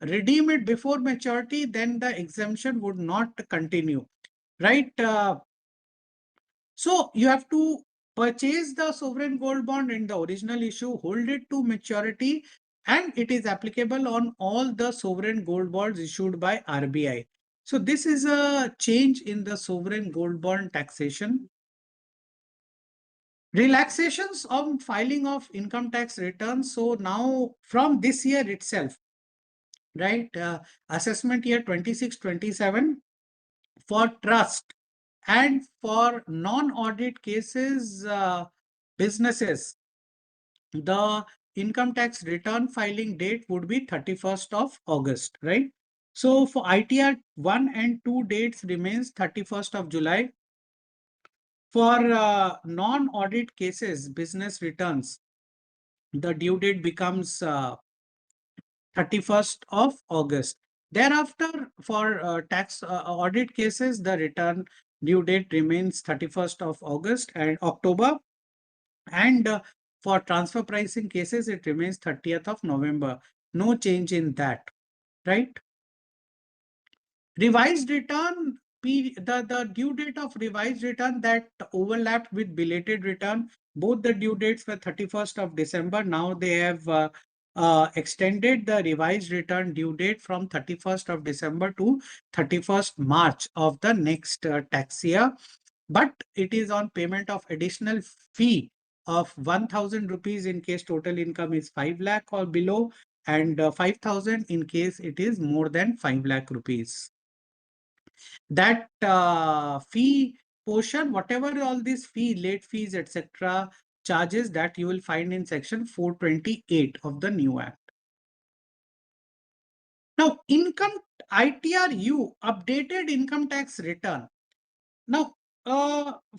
S3: redeem it before maturity, then the exemption would not continue, right? So you have to purchase the sovereign gold bond in the original issue, hold it to maturity, and it is applicable on all the sovereign gold bonds issued by RBI. So this is a change in the sovereign gold bond taxation. Relaxations on filing of income tax returns. So now from this year itself, right, assessment year 26-27, for trust and for non-audit cases, businesses, the income tax return filing date would be 31st of August, right? So for ITR 1 and 2 dates remains 31st of July. For non-audit cases, business returns, the due date becomes 31st of August. Thereafter, for tax audit cases, the return due date remains 31st of August and October. And for transfer pricing cases, it remains 30th of November. No change in that, right? Revised return, the due date of revised return that overlapped with belated return, both the due dates were 31st of December. Now they have extended the revised return due date from 31st of December to 31st March of the next tax year. But it is on payment of additional fee of 1,000 rupees in case total income is 5 lakh or below, and 5,000 in case it is more than 5 lakh rupees. That fee portion, whatever all these fee, late fees, etc., charges, that you will find in section 428 of the new act. Now, income ITRU, updated income tax return. Now,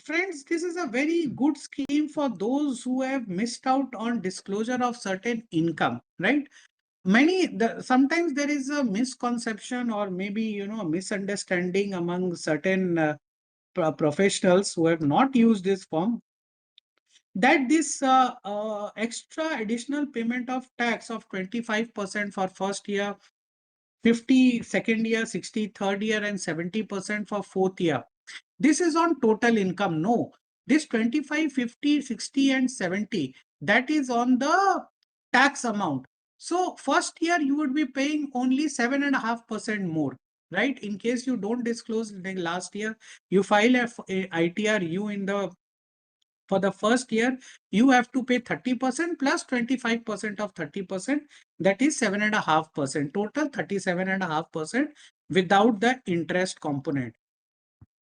S3: friends, this is a very good scheme for those who have missed out on disclosure of certain income, right? Sometimes there is a misconception or maybe a misunderstanding among certain professionals who have not used this form, that this extra additional payment of tax of 25% for first year, 50 second year, 60 third year, and 70% for fourth year. This is on total income. No, this 25, 50, 60, and 70, that is on the tax amount. So first year you would be paying only 7.5% more, right? In case you don't disclose, like last year, you file a ITRU in the for the first year, you have to pay 30% plus 25% of 30%, that is 7.5%. Total 37.5% without the interest component.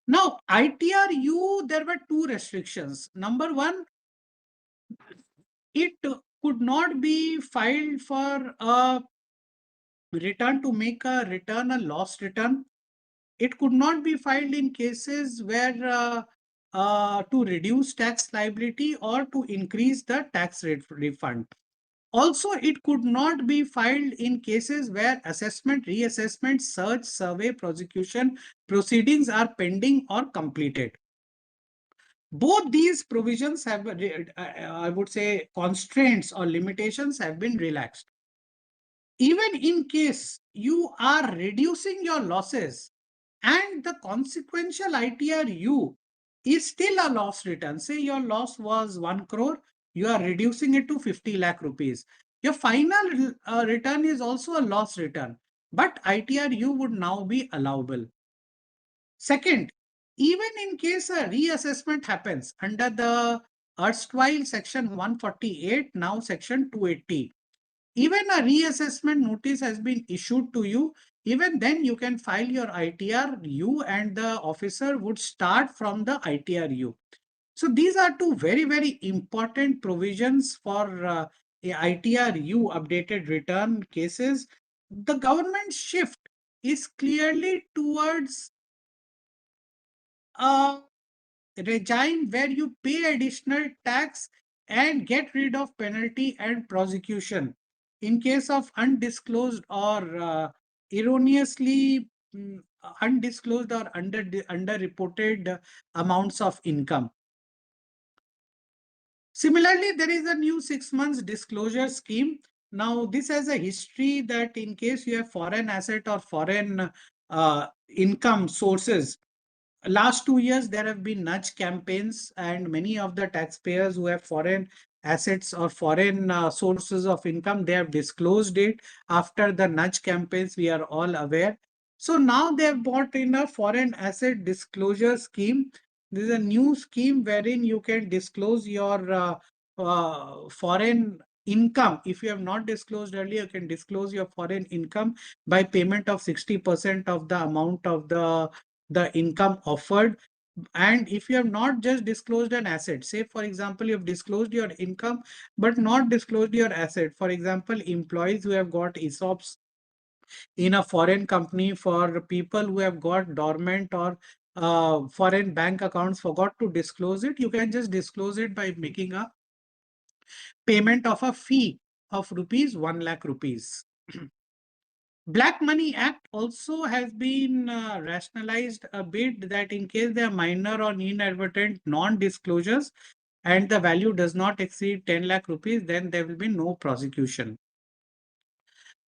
S3: Now, ITRU, there were two restrictions. Number one, it could not be filed for a return to make a return, a loss return. It could not be filed in cases where to reduce tax liability or to increase the tax rate refund. Also, it could not be filed in cases where assessment, reassessment, search, survey, prosecution proceedings are pending or completed. Both these provisions have, I would say, constraints or limitations have been relaxed. Even in case you are reducing your losses and the consequential ITRU is still a loss return, say your loss was 1 crore, you are reducing it to 50 lakh rupees. Your final return is also a loss return, but ITRU would now be allowable. Second, even in case a reassessment happens under the erstwhile section 148, now section 280, even a reassessment notice has been issued to you, even then you can file your ITRU and the officer would start from the ITRU. So these are two very, very important provisions for a ITRU updated return cases. The government shift is clearly towards a regime where you pay additional tax and get rid of penalty and prosecution in case of undisclosed or erroneously undisclosed or underreported amounts of income. Similarly, there is a new 6 months disclosure scheme. Now, this has a history that in case you have foreign asset or foreign income sources, last 2 years there have been nudge campaigns and many of the taxpayers who have foreign assets or foreign sources of income, they have disclosed it after the nudge campaigns, we are all aware. So now they have brought in a foreign asset disclosure scheme. This is a new scheme wherein you can disclose your foreign income. If you have not disclosed earlier, you can disclose your foreign income by payment of 60% of the amount of the income offered. And if you have not just disclosed an asset, say for example you have disclosed your income but not disclosed your asset, for example employees who have got ESOPs in a foreign company, for people who have got dormant or foreign bank accounts, forgot to disclose it, you can just disclose it by making a payment of a fee of rupees 1 lakh rupees. Black Money Act also has been rationalized a bit, that in case there are minor or inadvertent non-disclosures and the value does not exceed 10 lakh rupees, then there will be no prosecution.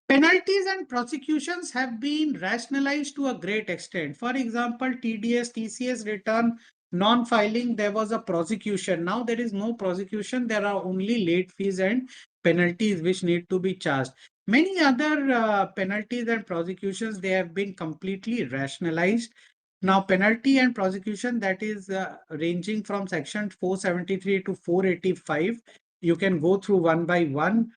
S3: Penalties and prosecutions have been rationalized to a great extent. For example, TDS, TCS return non-filing, there was a prosecution. Now there is no prosecution. There are only late fees and penalties which need to be charged. Many other penalties and prosecutions, they have been completely rationalized. Now, penalty and prosecution, that is ranging from section 473 to 485. You can go through one by one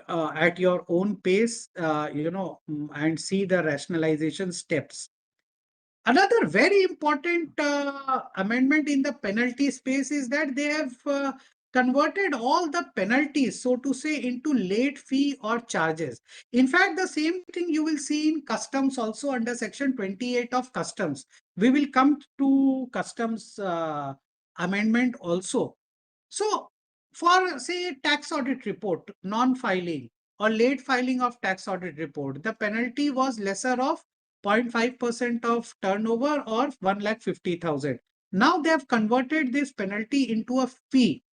S3: at your own pace, and see the rationalization steps. Another very important amendment in the penalty space is that they have converted all the penalties, so to say, into late fee or charges. In fact, the same thing you will see in customs also under section 28 of customs. We will come to customs amendment also. So for say tax audit report, non-filing or late filing of tax audit report, the penalty was lesser of 0.5% of turnover or 1,50,000. Now they have converted this penalty into a fee.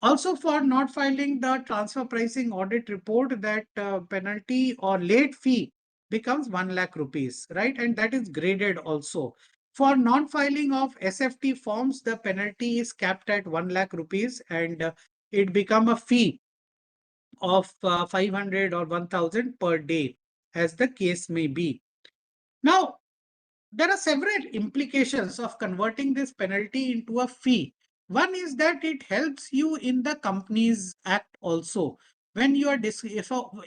S3: Also for not filing the transfer pricing audit report, that penalty or late fee becomes 1 lakh rupees, right? And that is graded also. For non-filing of SFT forms, the penalty is capped at 1 lakh rupees, and it become a fee of 500 or 1000 per day, as the case may be. Now, there are several implications of converting this penalty into a fee. One is that it helps you in the Companies Act also. When you are if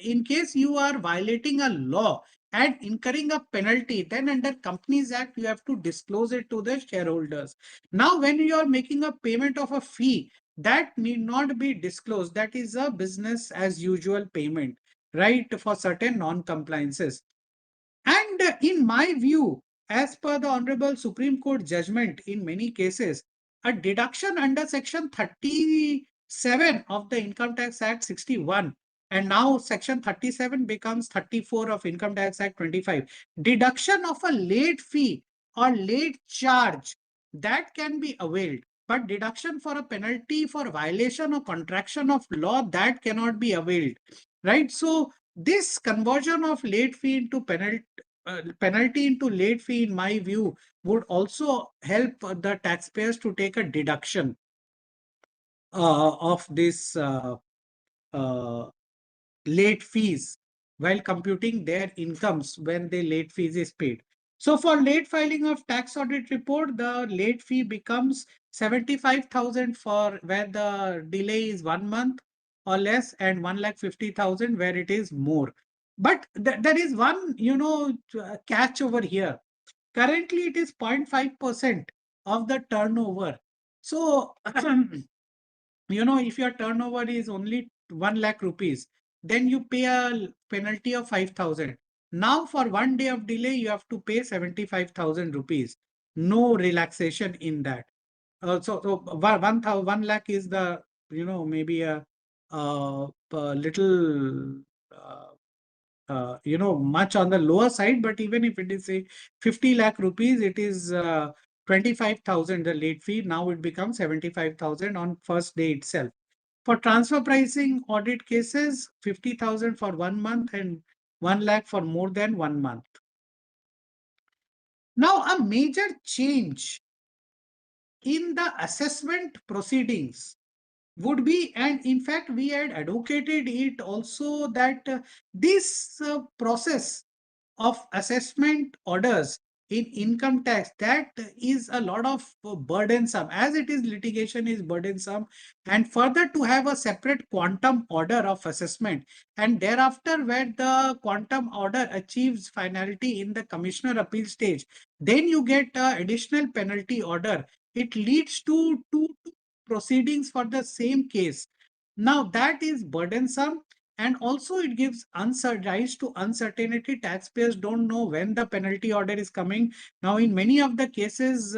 S3: in case you are violating a law and incurring a penalty, then under Companies Act you have to disclose it to the shareholders. Now, when you are making a payment of a fee, that need not be disclosed. That is a business as usual payment, right, for certain non-compliances. And in my view, as per the Honorable Supreme Court judgment, in many cases, a deduction under Section 37 of the Income Tax Act 61, and now Section 37 becomes 34 of Income Tax Act 25, deduction of a late fee or late charge, that can be availed. But deduction for a penalty for violation or contraction of law, that cannot be availed, right? So this conversion of late fee into penalty into late fee, in my view, would also help the taxpayers to take a deduction of this uh, late fees while computing their incomes when the late fees is paid. So for late filing of tax audit report, the late fee becomes 75,000 for where the delay is 1 month or less, and 1,50,000 where it is more. But there is one, catch over here. Currently, it is 0.5% of the turnover. So, if your turnover is only 1 lakh rupees, then you pay a penalty of 5,000. Now, for 1 day of delay, you have to pay 75,000 rupees. No relaxation in that. So 1 lakh is the, maybe a little, much on the lower side, but even if it is say 50 lakh rupees, it is 25,000 the late fee. Now it becomes 75,000 on first day itself. For transfer pricing audit cases, 50,000 for 1 month and 1 lakh for more than 1 month. Now, a major change in the assessment proceedings would be, and in fact, we had advocated it also, that this process of assessment orders in income tax, that is a lot of burdensome, as it is litigation is burdensome, and further to have a separate quantum order of assessment, and thereafter where the quantum order achieves finality in the commissioner appeal stage, then you get additional penalty order. It leads to two proceedings for the same case. Now that is burdensome, and also it gives rise to uncertainty. Taxpayers don't know when the penalty order is coming. Now, in many of the cases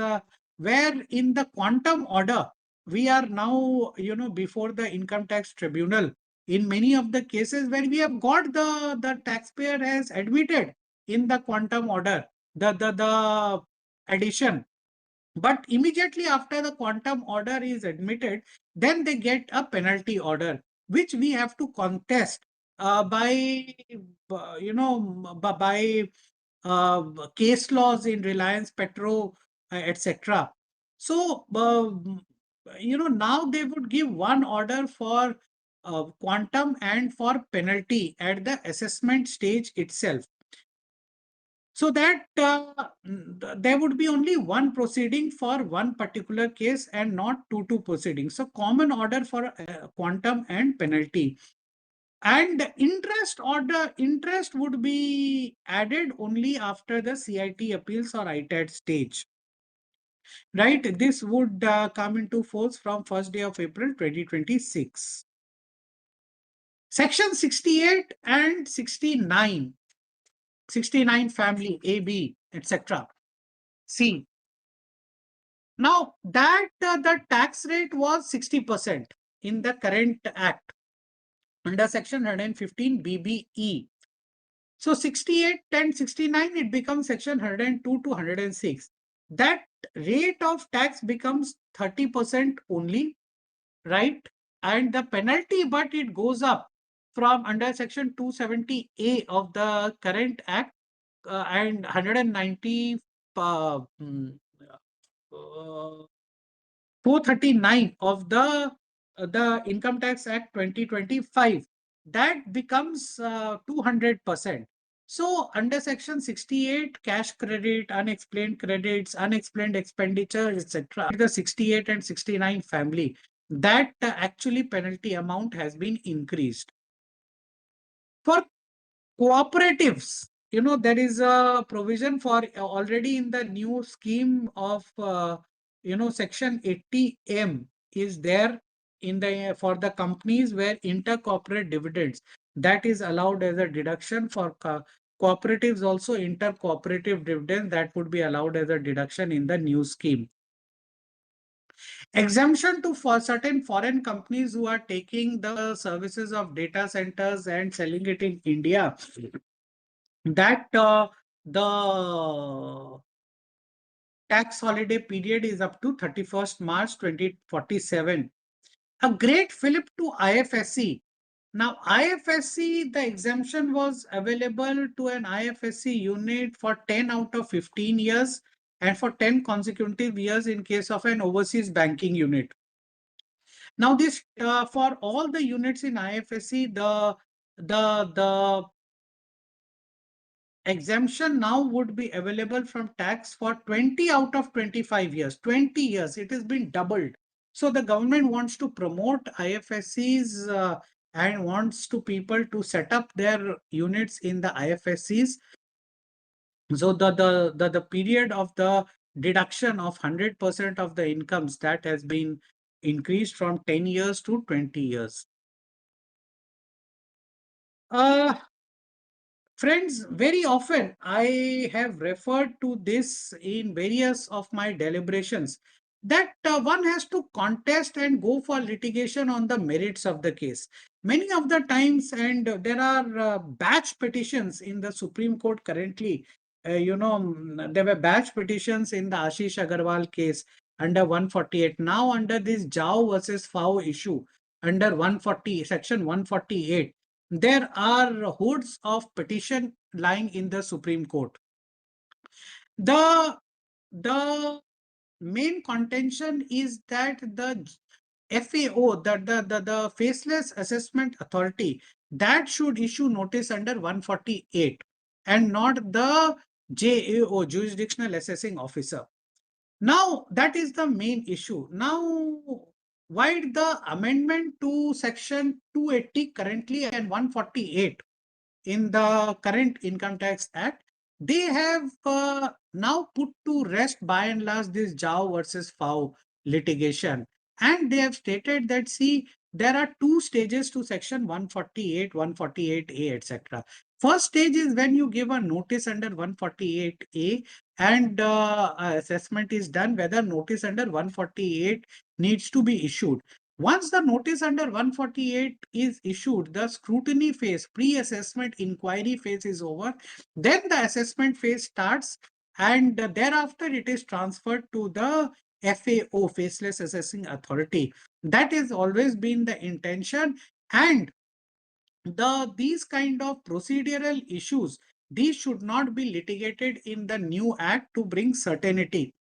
S3: where in the quantum order, we are now, before the income tax tribunal, in many of the cases where we have got the taxpayer has admitted in the quantum order, the addition, but immediately after the quantum order is admitted, then they get a penalty order, which we have to contest by, by case laws in Reliance Petro, etc. So, now they would give one order for quantum and for penalty at the assessment stage itself. So that there would be only one proceeding for one particular case and not two proceedings. So common order for quantum and penalty. And interest would be added only after the CIT appeals or ITAT stage. Right? This would come into force from 1st day of April 2026. Section 68 and 69. 69 family A, B, etc. C. Now that the tax rate was 60% in the current act under section 115 BBE. So 68 and 69, it becomes section 102 to 106. That rate of tax becomes 30% only, right? And the penalty, but it goes up from under section 270A of the current act and 190 uh, 439 of the Income Tax Act 2025, that becomes 200%. So under section 68, cash credit, unexplained credits, unexplained expenditures, etc., the 68 and 69 family, that actually penalty amount has been increased. For cooperatives, there is a provision for already in the new scheme of section 80M is there in the for the companies where intercorporate dividends, that is allowed as a deduction. For cooperatives also, intercooperative dividends, that would be allowed as a deduction in the new scheme. Exemption to for certain foreign companies who are taking the services of data centers and selling it in India, that the tax holiday period is up to 31st March 2047. A great fillip to IFSC. Now, IFSC, the exemption was available to an IFSC unit for 10 out of 15 years and for 10 consecutive years in case of an overseas banking unit. Now, this for all the units in IFSC, the exemption now would be available from tax for 20 out of 25 years. 20 years, it has been doubled. So the government wants to promote IFSCs and wants to people to set up their units in the IFSCs. So the period of the deduction of 100% of the incomes, that has been increased from 10 years to 20 years. Friends, very often I have referred to this in various of my deliberations, that one has to contest and go for litigation on the merits of the case. Many of the times, and there are batch petitions in the Supreme Court currently. There were batch petitions in the Ashish Agarwal case under 148. Now, under this Jao versus Fao issue, under 140, section 148. There are hordes of petition lying in the Supreme Court. The main contention is that the FAO, the Faceless Assessment Authority, that should issue notice under 148 and not the JAO, Jurisdictional Assessing Officer. Now, that is the main issue. Now, why the amendment to section 280 currently and 148 in the current Income Tax Act, they have now put to rest by and large this Jao versus Fao litigation. And they have stated that, see, there are two stages to section 148, 148A, etc. First stage is when you give a notice under 148A and assessment is done whether notice under 148 needs to be issued. Once the notice under 148 is issued, the scrutiny phase, pre-assessment inquiry phase is over. Then the assessment phase starts, and thereafter it is transferred to the FAO, Faceless Assessing Authority. That has always been the intention, and these kind of procedural issues, these should not be litigated in the new act to bring certainty.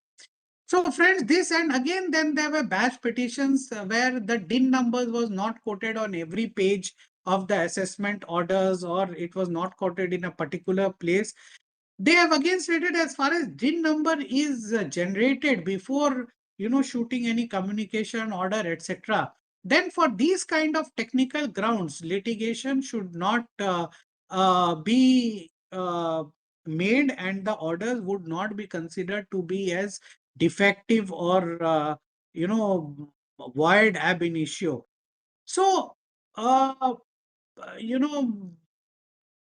S3: So friends, this, and again then there were batch petitions where the DIN numbers was not quoted on every page of the assessment orders, or it was not quoted in a particular place. They have again stated, as far as DIN number is generated before shooting any communication order, etc., then for these kind of technical grounds, litigation should not be made, and the orders would not be considered to be as defective or void ab initio. So you know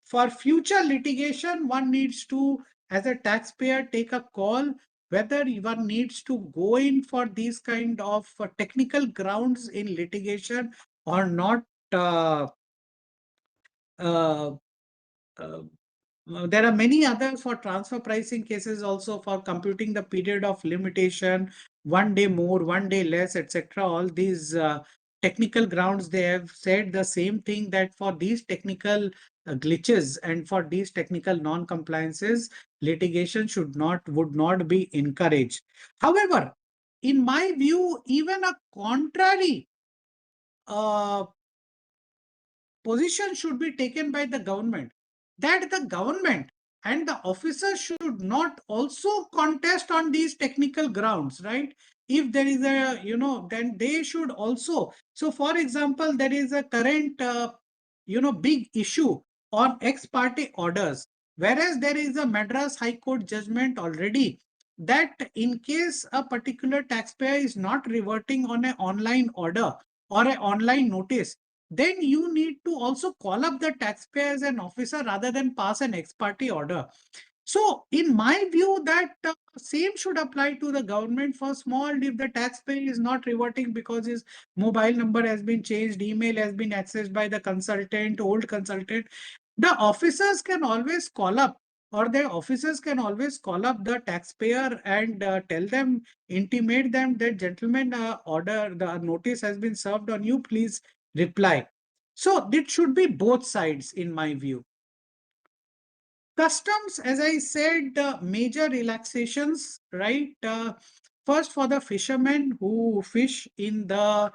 S3: for future litigation, one needs to, as a taxpayer, take a call whether one needs to go in for these kind of technical grounds in litigation or not. uh, uh, uh, there are many others for transfer pricing cases also, for computing the period of limitation, 1 day more, 1 day less, etc. All these technical grounds, they have said the same thing, that for these technical glitches and for these technical non-compliances, litigation would not be encouraged. However, in my view, even a contrary uh, position should be taken by the government, that the government and the officers should not also contest on these technical grounds, right? If there is a, then they should also. So for example, there is a current big issue on ex parte orders, whereas there is a Madras High Court judgment already that in case a particular taxpayer is not reverting on an online order or an online notice, then you need to also call up the taxpayer as an officer rather than pass an ex parte order. So, in my view, that same should apply to the government for small. If the taxpayer is not reverting because his mobile number has been changed, email has been accessed by the consultant, old consultant, the officers can always call up, or their officers can always call up the taxpayer and tell them, intimate them that, gentlemen, order, the notice has been served on you, please reply. So it should be both sides, in my view. Customs, as I said, major relaxations, right? First, for the fishermen who fish in the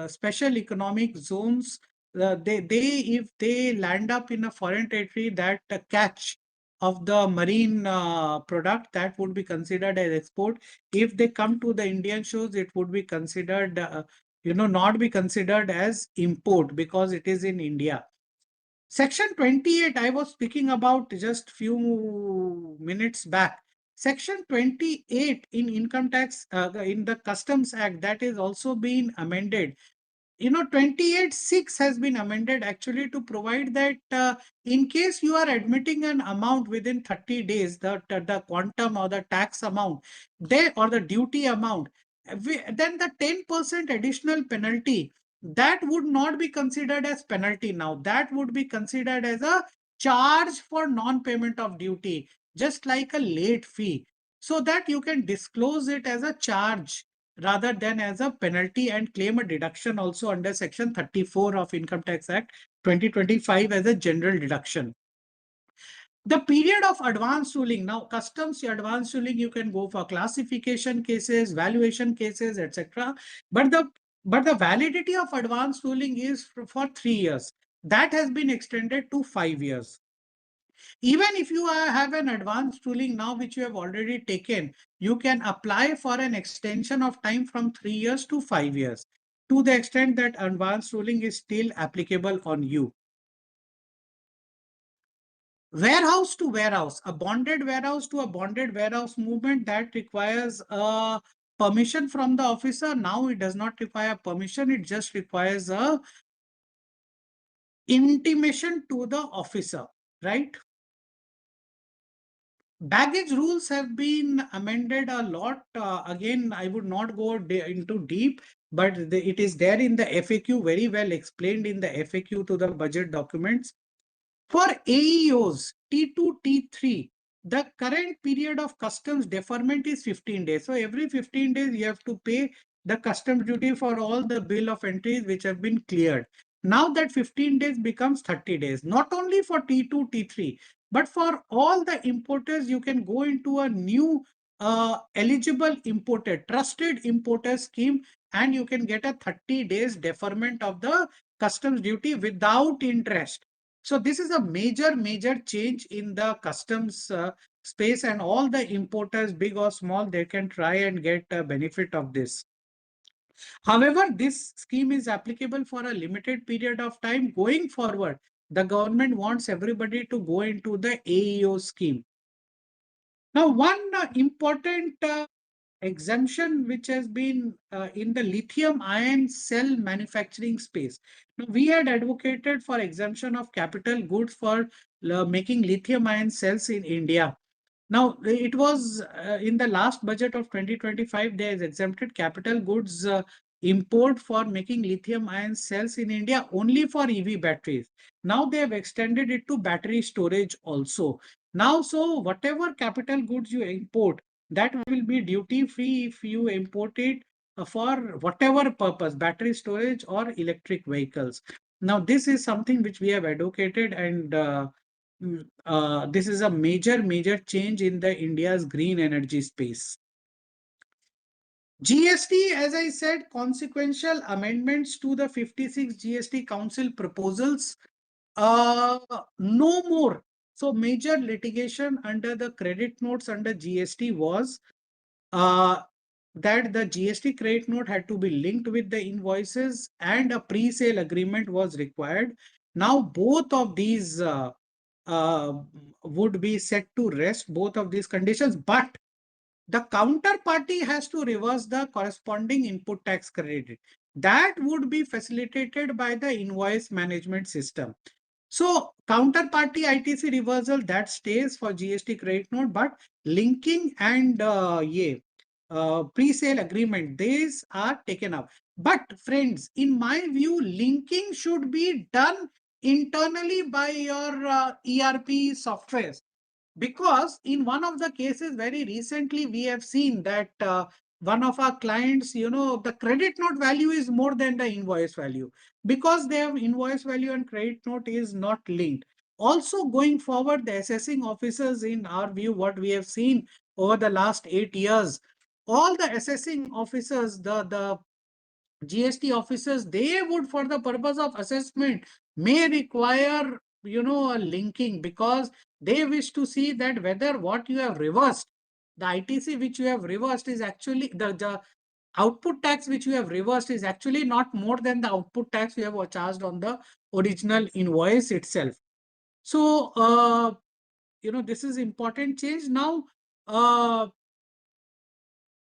S3: special economic zones, if they land up in a foreign territory, that catch of the marine product, that would be considered as export. If they come to the Indian shores, it would be considered, not be considered as import because it is in India. Section 28, I was speaking about just few minutes back. Section 28 in income tax, in the Customs Act, that is also been amended. 28(6) has been amended actually to provide that in case you are admitting an amount within 30 days, the quantum or the tax amount, or the duty amount, then the 10% additional penalty, that would not be considered as penalty now. That would be considered as a charge for non-payment of duty, just like a late fee, so that you can disclose it as a charge rather than as a penalty, and claim a deduction also under Section 34 of Income Tax Act 2025 as a general deduction. The period of advance ruling. Now, customs advance ruling, you can go for classification cases, valuation cases, etc. But the validity of advance ruling is for 3 years. That has been extended to 5 years. Even if you have an advanced ruling now, which you have already taken, you can apply for an extension of time from 3 years to 5 years, to the extent that advanced ruling is still applicable on you. Warehouse to warehouse, a bonded warehouse to a bonded warehouse movement, that requires a permission from the officer. Now it does not require permission, it just requires a intimation to the officer, right? Baggage rules have been amended a lot. Again, I would not go into deep, but it is there in the FAQ, very well explained in the FAQ to the budget documents. For AEOs, T2, T3, the current period of customs deferment is 15 days. So every 15 days, you have to pay the customs duty for all the bill of entries which have been cleared. Now that 15 days becomes 30 days, not only for T2, T3, but for all the importers. You can go into a new eligible importer, trusted importer scheme, and you can get a 30 days deferment of the customs duty without interest. So this is a major change in the customs space, and all the importers, big or small, they can try and get a benefit of this. However, this scheme is applicable for a limited period of time. Going forward, the government wants everybody to go into the AEO scheme. Now, one important exemption which has been in the lithium ion cell manufacturing space. Now, we had advocated for exemption of capital goods for making lithium ion cells in India. Now, it was in the last budget of 2025, they has exempted capital goods import for making lithium ion cells in India only for EV batteries. Now they have extended it to battery storage also. Now, so whatever capital goods you import, that will be duty free if you import it for whatever purpose, battery storage or electric vehicles. Now, this is something which we have advocated, and this is a major change in the India's green energy space. GST, as I said, consequential amendments to the 56 GST Council proposals. No more. So major litigation under the credit notes under GST was uh, that the GST credit note had to be linked with the invoices and a pre-sale agreement was required. Now both of these uh, would be set to rest, both of these conditions, but the counterparty has to reverse the corresponding input tax credit. That would be facilitated by the invoice management system. So counterparty ITC reversal that stays for GST credit note, but linking and pre-sale agreement, these are taken out. But friends, in my view, linking should be done internally by your ERP software, because in one of the cases very recently we have seen that one of our clients, the credit note value is more than the invoice value, because their invoice value and credit note is not linked. Also, going forward, the assessing officers, in our view, what we have seen over the last 8 years, all the assessing officers, the GST officers, they would, for the purpose of assessment, may require, a linking, because they wish to see that whether what you have reversed, the ITC which you have reversed is actually the output tax which you have reversed is actually not more than the output tax you have charged on the original invoice itself. So, this is important change. Now,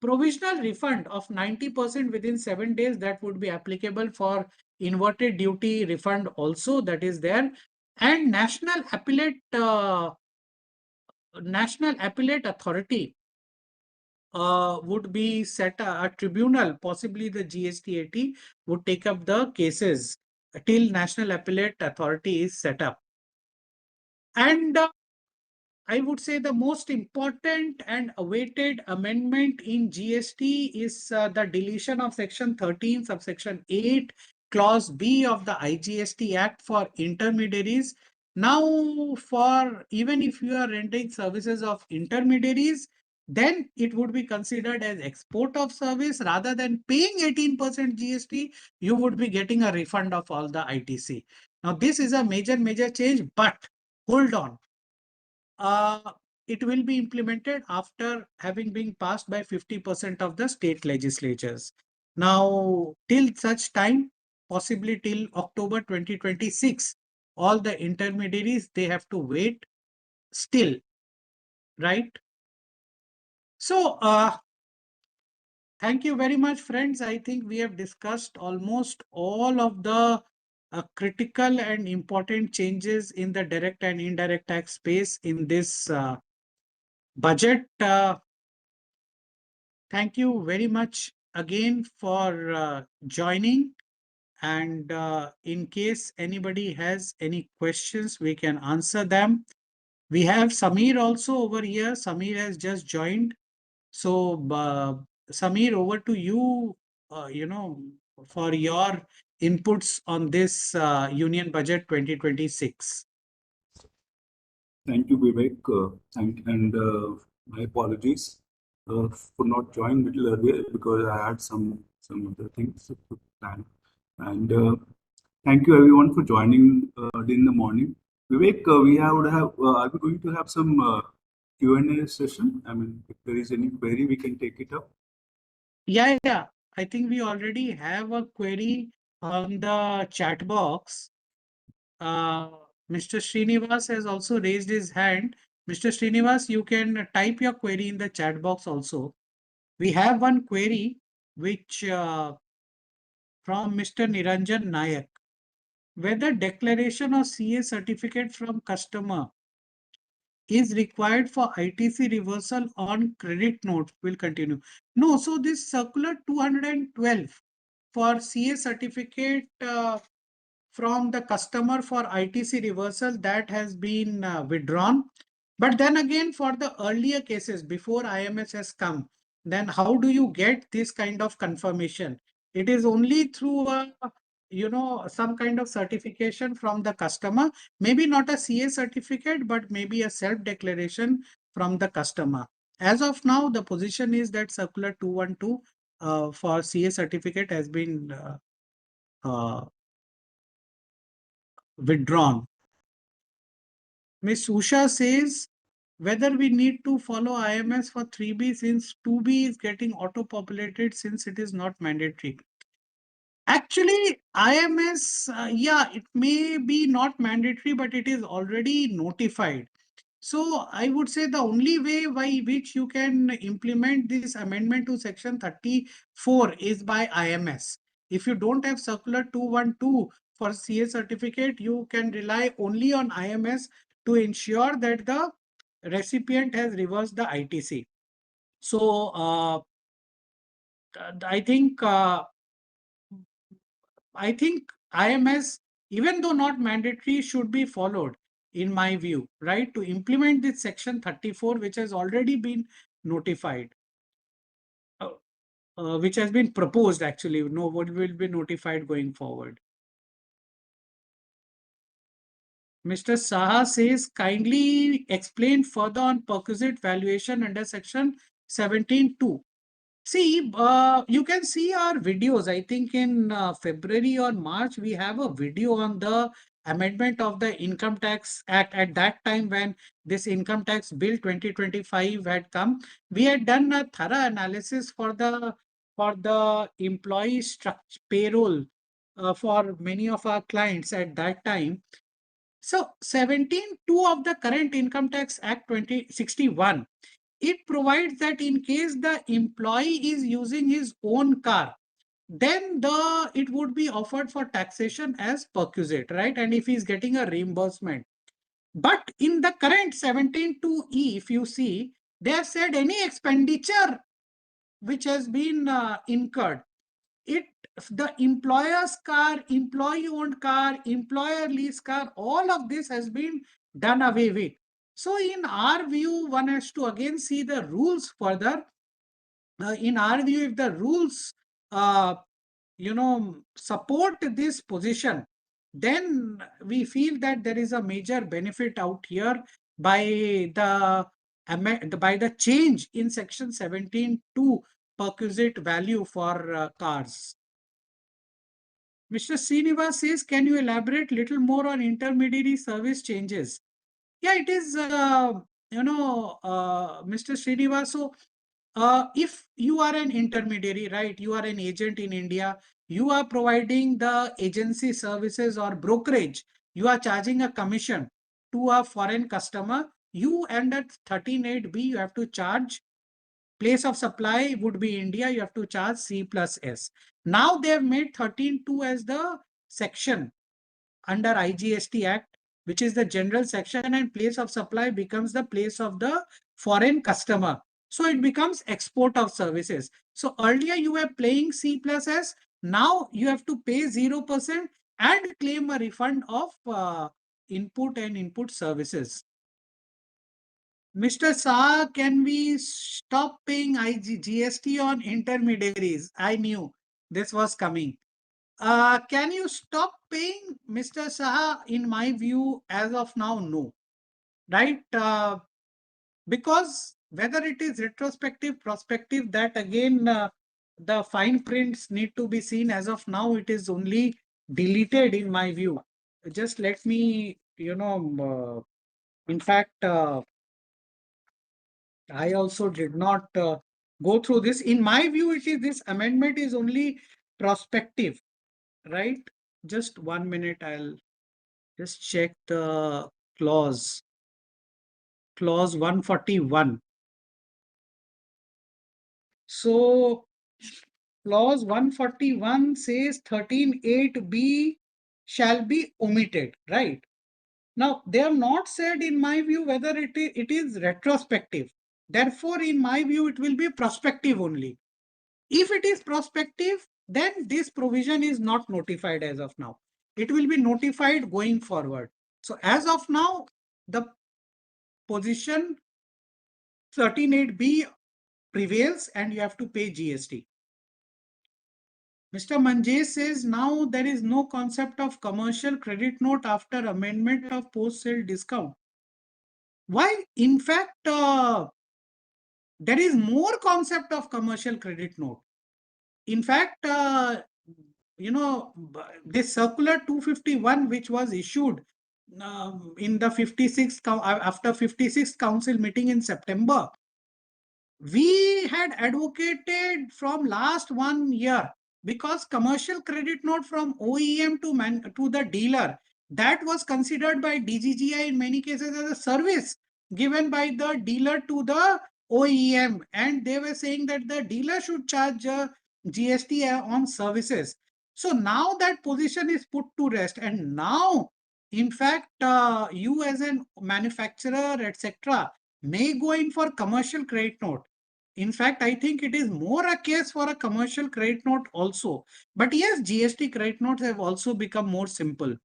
S3: provisional refund of 90% within 7 days, that would be applicable for inverted duty refund also, that is there. And national appellate authority would be set a tribunal, possibly the GST would take up the cases till national appellate authority is set up. And I would say the most important and awaited amendment in GST is the deletion of section 13, subsection 8, clause B of the IGST Act for intermediaries. Now, for even if you are rendering services of intermediaries, then it would be considered as export of service. Rather than paying 18% GST, you would be getting a refund of all the ITC. Now, this is a major change, but hold on. It will be implemented after having been passed by 50% of the state legislatures. Now, till such time, possibly till October 2026, all the intermediaries, they have to wait still, right? So, thank you very much, friends. I think we have discussed almost all of the critical and important changes in the direct and indirect tax space in this budget. Thank you very much again for joining. And in case anybody has any questions, we can answer them. We have Samir also over here. Samir has just joined. So, Samir, over to you, for your inputs on this Union Budget 2026.
S4: Thank you, Vivek. My apologies for not joining a little earlier because I had some other things to plan. And thank you everyone for joining in the morning. Vivek, are we going to have some Q&A session? I mean, if there is any query, we can take it up.
S3: Yeah. I think we already have a query on the chat box. Mr. Srinivas has also raised his hand. Mr. Srinivas, you can type your query in the chat box also. We have one query which from Mr. Niranjan Nayak. Whether declaration of CA certificate from customer is required for ITC reversal on credit note will continue. No, so this circular 212 for CA certificate from the customer for ITC reversal, that has been withdrawn. But then again, for the earlier cases before IMS has come, then how do you get this kind of confirmation? It is only through a, some kind of certification from the customer, maybe not a CA certificate, but maybe a self-declaration from the customer. As of now, the position is that Circular 212 for CA certificate has been withdrawn. Ms. Usha says, whether we need to follow IMS for 3B since 2B is getting auto-populated since it is not mandatory. Actually, IMS, yeah, it may be not mandatory, but it is already notified. So I would say the only way by which you can implement this amendment to section 34 is by IMS. If you don't have circular 212 for CA certificate, you can rely only on IMS to ensure that the recipient has reversed the ITC. So I think IMS, even though not mandatory, should be followed, in my view, right, to implement this section 34, which has already been notified, which has been proposed actually. No, what will be notified going forward. Mr. Saha says, kindly explain further on perquisite valuation under section 17(2). See, you can see our videos. I think in February or March, we have a video on the amendment of the Income Tax Act. At that time, when this Income Tax Bill 2025 had come, we had done a thorough analysis for the employee structure payroll for many of our clients at that time. So 17(2) of the current Income Tax Act 2061, it provides that in case the employee is using his own car, then it would be offered for taxation as perquisite, right? And if he's getting a reimbursement. But in the current 17(2)(e), if you see, they have said any expenditure which has been incurred, the employer's car, employee-owned car, employer lease car, all of this has been done away with. So in our view, one has to again see the rules further. In our view, if the rules, support this position, then we feel that there is a major benefit out here by the change in section 17(2) perquisite value for cars. Mr. Srinivas says, can you elaborate little more on intermediary service changes? Yeah, it is, Mr. Srinivas. So, if you are an intermediary, right, you are an agent in India, you are providing the agency services or brokerage, you are charging a commission to a foreign customer, you under 13(8)(b), you have to charge. Place of supply would be India, you have to charge C plus S. Now they have made 13(2) as the section under IGST Act, which is the general section, and place of supply becomes the place of the foreign customer. So it becomes export of services. So earlier you were paying C plus S, now you have to pay 0% and claim a refund of input and input services. Mr. Shah, can we stop paying GST on intermediaries? I knew this was coming. Can you stop paying, Mr. Saha? In my view, as of now, no. Right? Because whether it is retrospective, prospective, that again, the fine prints need to be seen. As of now, it is only deleted in my view. Just let me, in fact, I also did not go through this. In my view, this amendment is only prospective, right? Just 1 minute, I'll just check the clause. Clause 141. So clause 141 says 13(8)(b) shall be omitted, right? Now, they have not said, in my view, whether it is retrospective. Therefore, in my view, it will be prospective only. If it is prospective, then this provision is not notified as of now. It will be notified going forward. So as of now, the position 13(8)(b) prevails and you have to pay GST. Mr. Manjesh says now there is no concept of commercial credit note after amendment of post-sale discount. Why? In fact, there is more concept of commercial credit note. In fact, this circular 251, which was issued in the 56th after 56th council meeting in September, we had advocated from last 1 year, because commercial credit note from OEM to the dealer, that was considered by DGGI in many cases as a service given by the dealer to the OEM, and they were saying that the dealer should charge GST on services. So now that position is put to rest, and now in fact you as a manufacturer etc may go in for commercial credit note. In fact, I think it is more a case for a commercial credit note also. But yes, GST credit notes have also become more simple.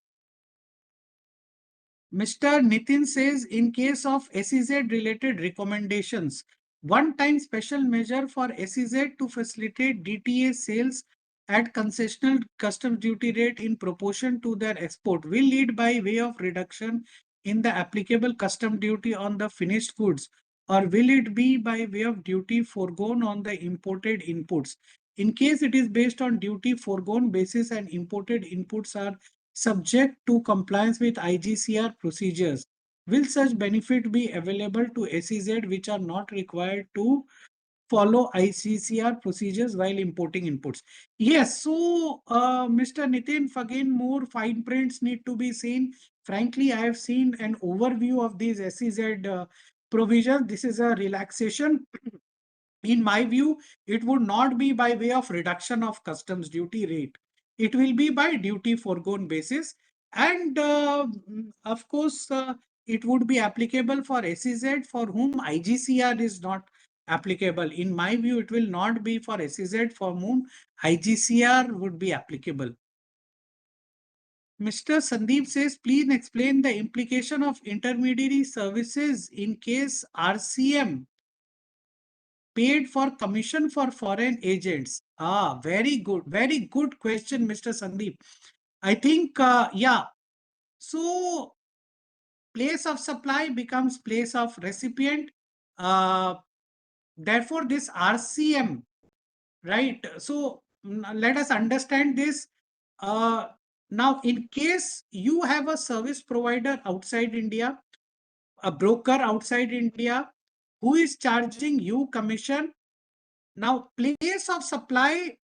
S3: Mr. Nitin says, in case of SEZ related recommendations, one-time special measure for SEZ to facilitate DTA sales at concessional customs duty rate in proportion to their export will lead by way of reduction in the applicable custom duty on the finished goods, or will it be by way of duty foregone on the imported inputs? In case it is based on duty foregone basis and imported inputs are subject to compliance with IGCR procedures, will such benefit be available to SEZ which are not required to follow IGCR procedures while importing inputs? Yes, so Mr. Nitin, again, more fine prints need to be seen. Frankly, I have seen an overview of these SEZ provisions. This is a relaxation. In my view, it would not be by way of reduction of customs duty rate. It will be by duty foregone basis. And of course, it would be applicable for SEZ for whom IGCR is not applicable. In my view, it will not be for SEZ for whom IGCR would be applicable. Mr. Sandeep says, please explain the implication of intermediary services in case RCM paid for commission for foreign agents. Very good question, Mr. Sandeep. I think, yeah. So place of supply becomes place of recipient. Therefore, this RCM, right? So let us understand this. Now, in case you have a service provider outside India, a broker outside India who is charging you commission, now place of supply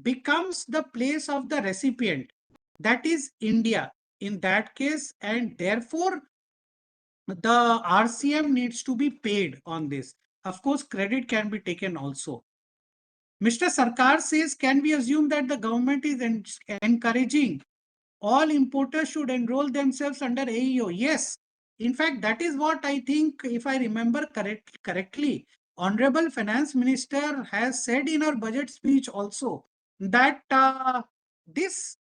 S3: becomes the place of the recipient, that is India in that case, and therefore the RCM needs to be paid on this. Of course, credit can be taken also. Mr. Sarkar says, can we assume that the government is encouraging all importers should enroll themselves under AEO? Yes. In fact, that is what I think, if I remember correctly, Honorable Finance Minister has said in her budget speech also that this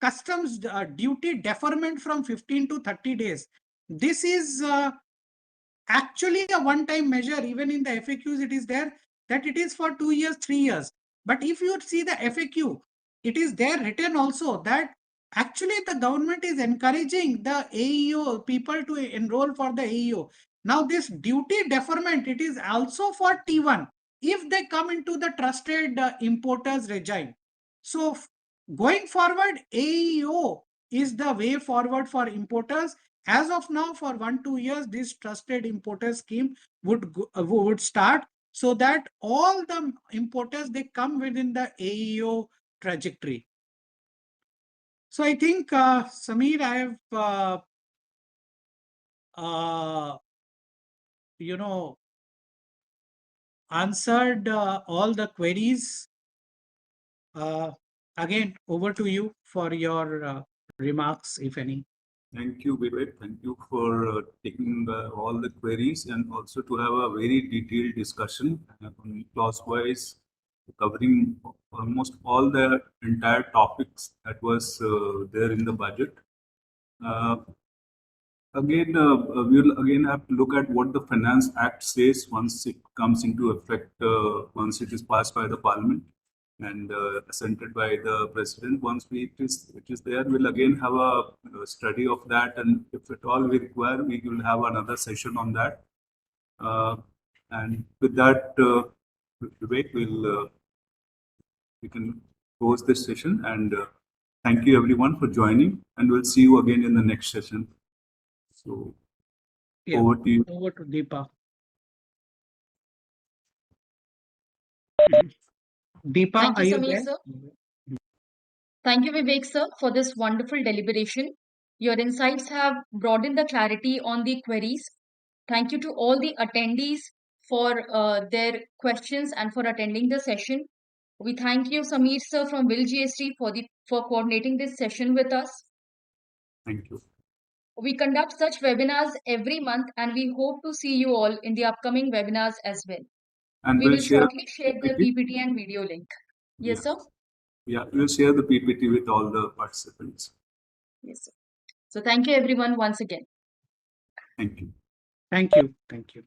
S3: customs duty deferment from 15 to 30 days, this is actually a one-time measure. Even in the FAQs, it is there that it is for 2 years, 3 years. But if you see the FAQ, it is there written also that actually the government is encouraging the AEO people to enroll for the AEO. Now this duty deferment, it is also for T1 if they come into the trusted importers regime. So going forward, AEO is the way forward for importers. As of now, for 1-2 years, this trusted importer scheme would start, so that all the importers, they come within the AEO trajectory. So I think, Samir, I have answered all the queries. Again, over to you for your remarks, if any.
S4: Thank you, Vivek. Thank you for taking all the queries, and also to have a very detailed discussion clause-wise, covering almost all the entire topics that was there in the budget. Again, we'll again have to look at what the Finance Act says once it comes into effect, once it is passed by the Parliament and assented by the President. Once it is there, we'll again have a study of that, and if at all we require, we will have another session on that. And with that, Vivek, we can close this session, and thank you everyone for joining, and we'll see you again in the next session. So
S3: Yeah,
S4: over to you.
S3: over to Deepa. Deepa,
S2: Thank
S3: are
S2: you,
S3: you
S2: Samir,
S3: there?
S2: sir. Thank you, Vivek, sir, for this wonderful deliberation. Your insights have broadened the clarity on the queries. Thank you to all the attendees for their questions and for attending the session. We thank you, Samir, sir, from VILGST for coordinating this session with us.
S4: Thank you.
S2: We conduct such webinars every month, and we hope to see you all in the upcoming webinars as well.
S4: And
S2: We
S4: we'll
S2: will
S4: share
S2: shortly share the
S4: PPT.
S2: PPT and video link. Yes, sir?
S4: Yeah, we'll share the PPT with all the participants.
S2: Yes, sir. So thank you everyone once again.
S4: Thank you.
S3: Thank you. Thank you.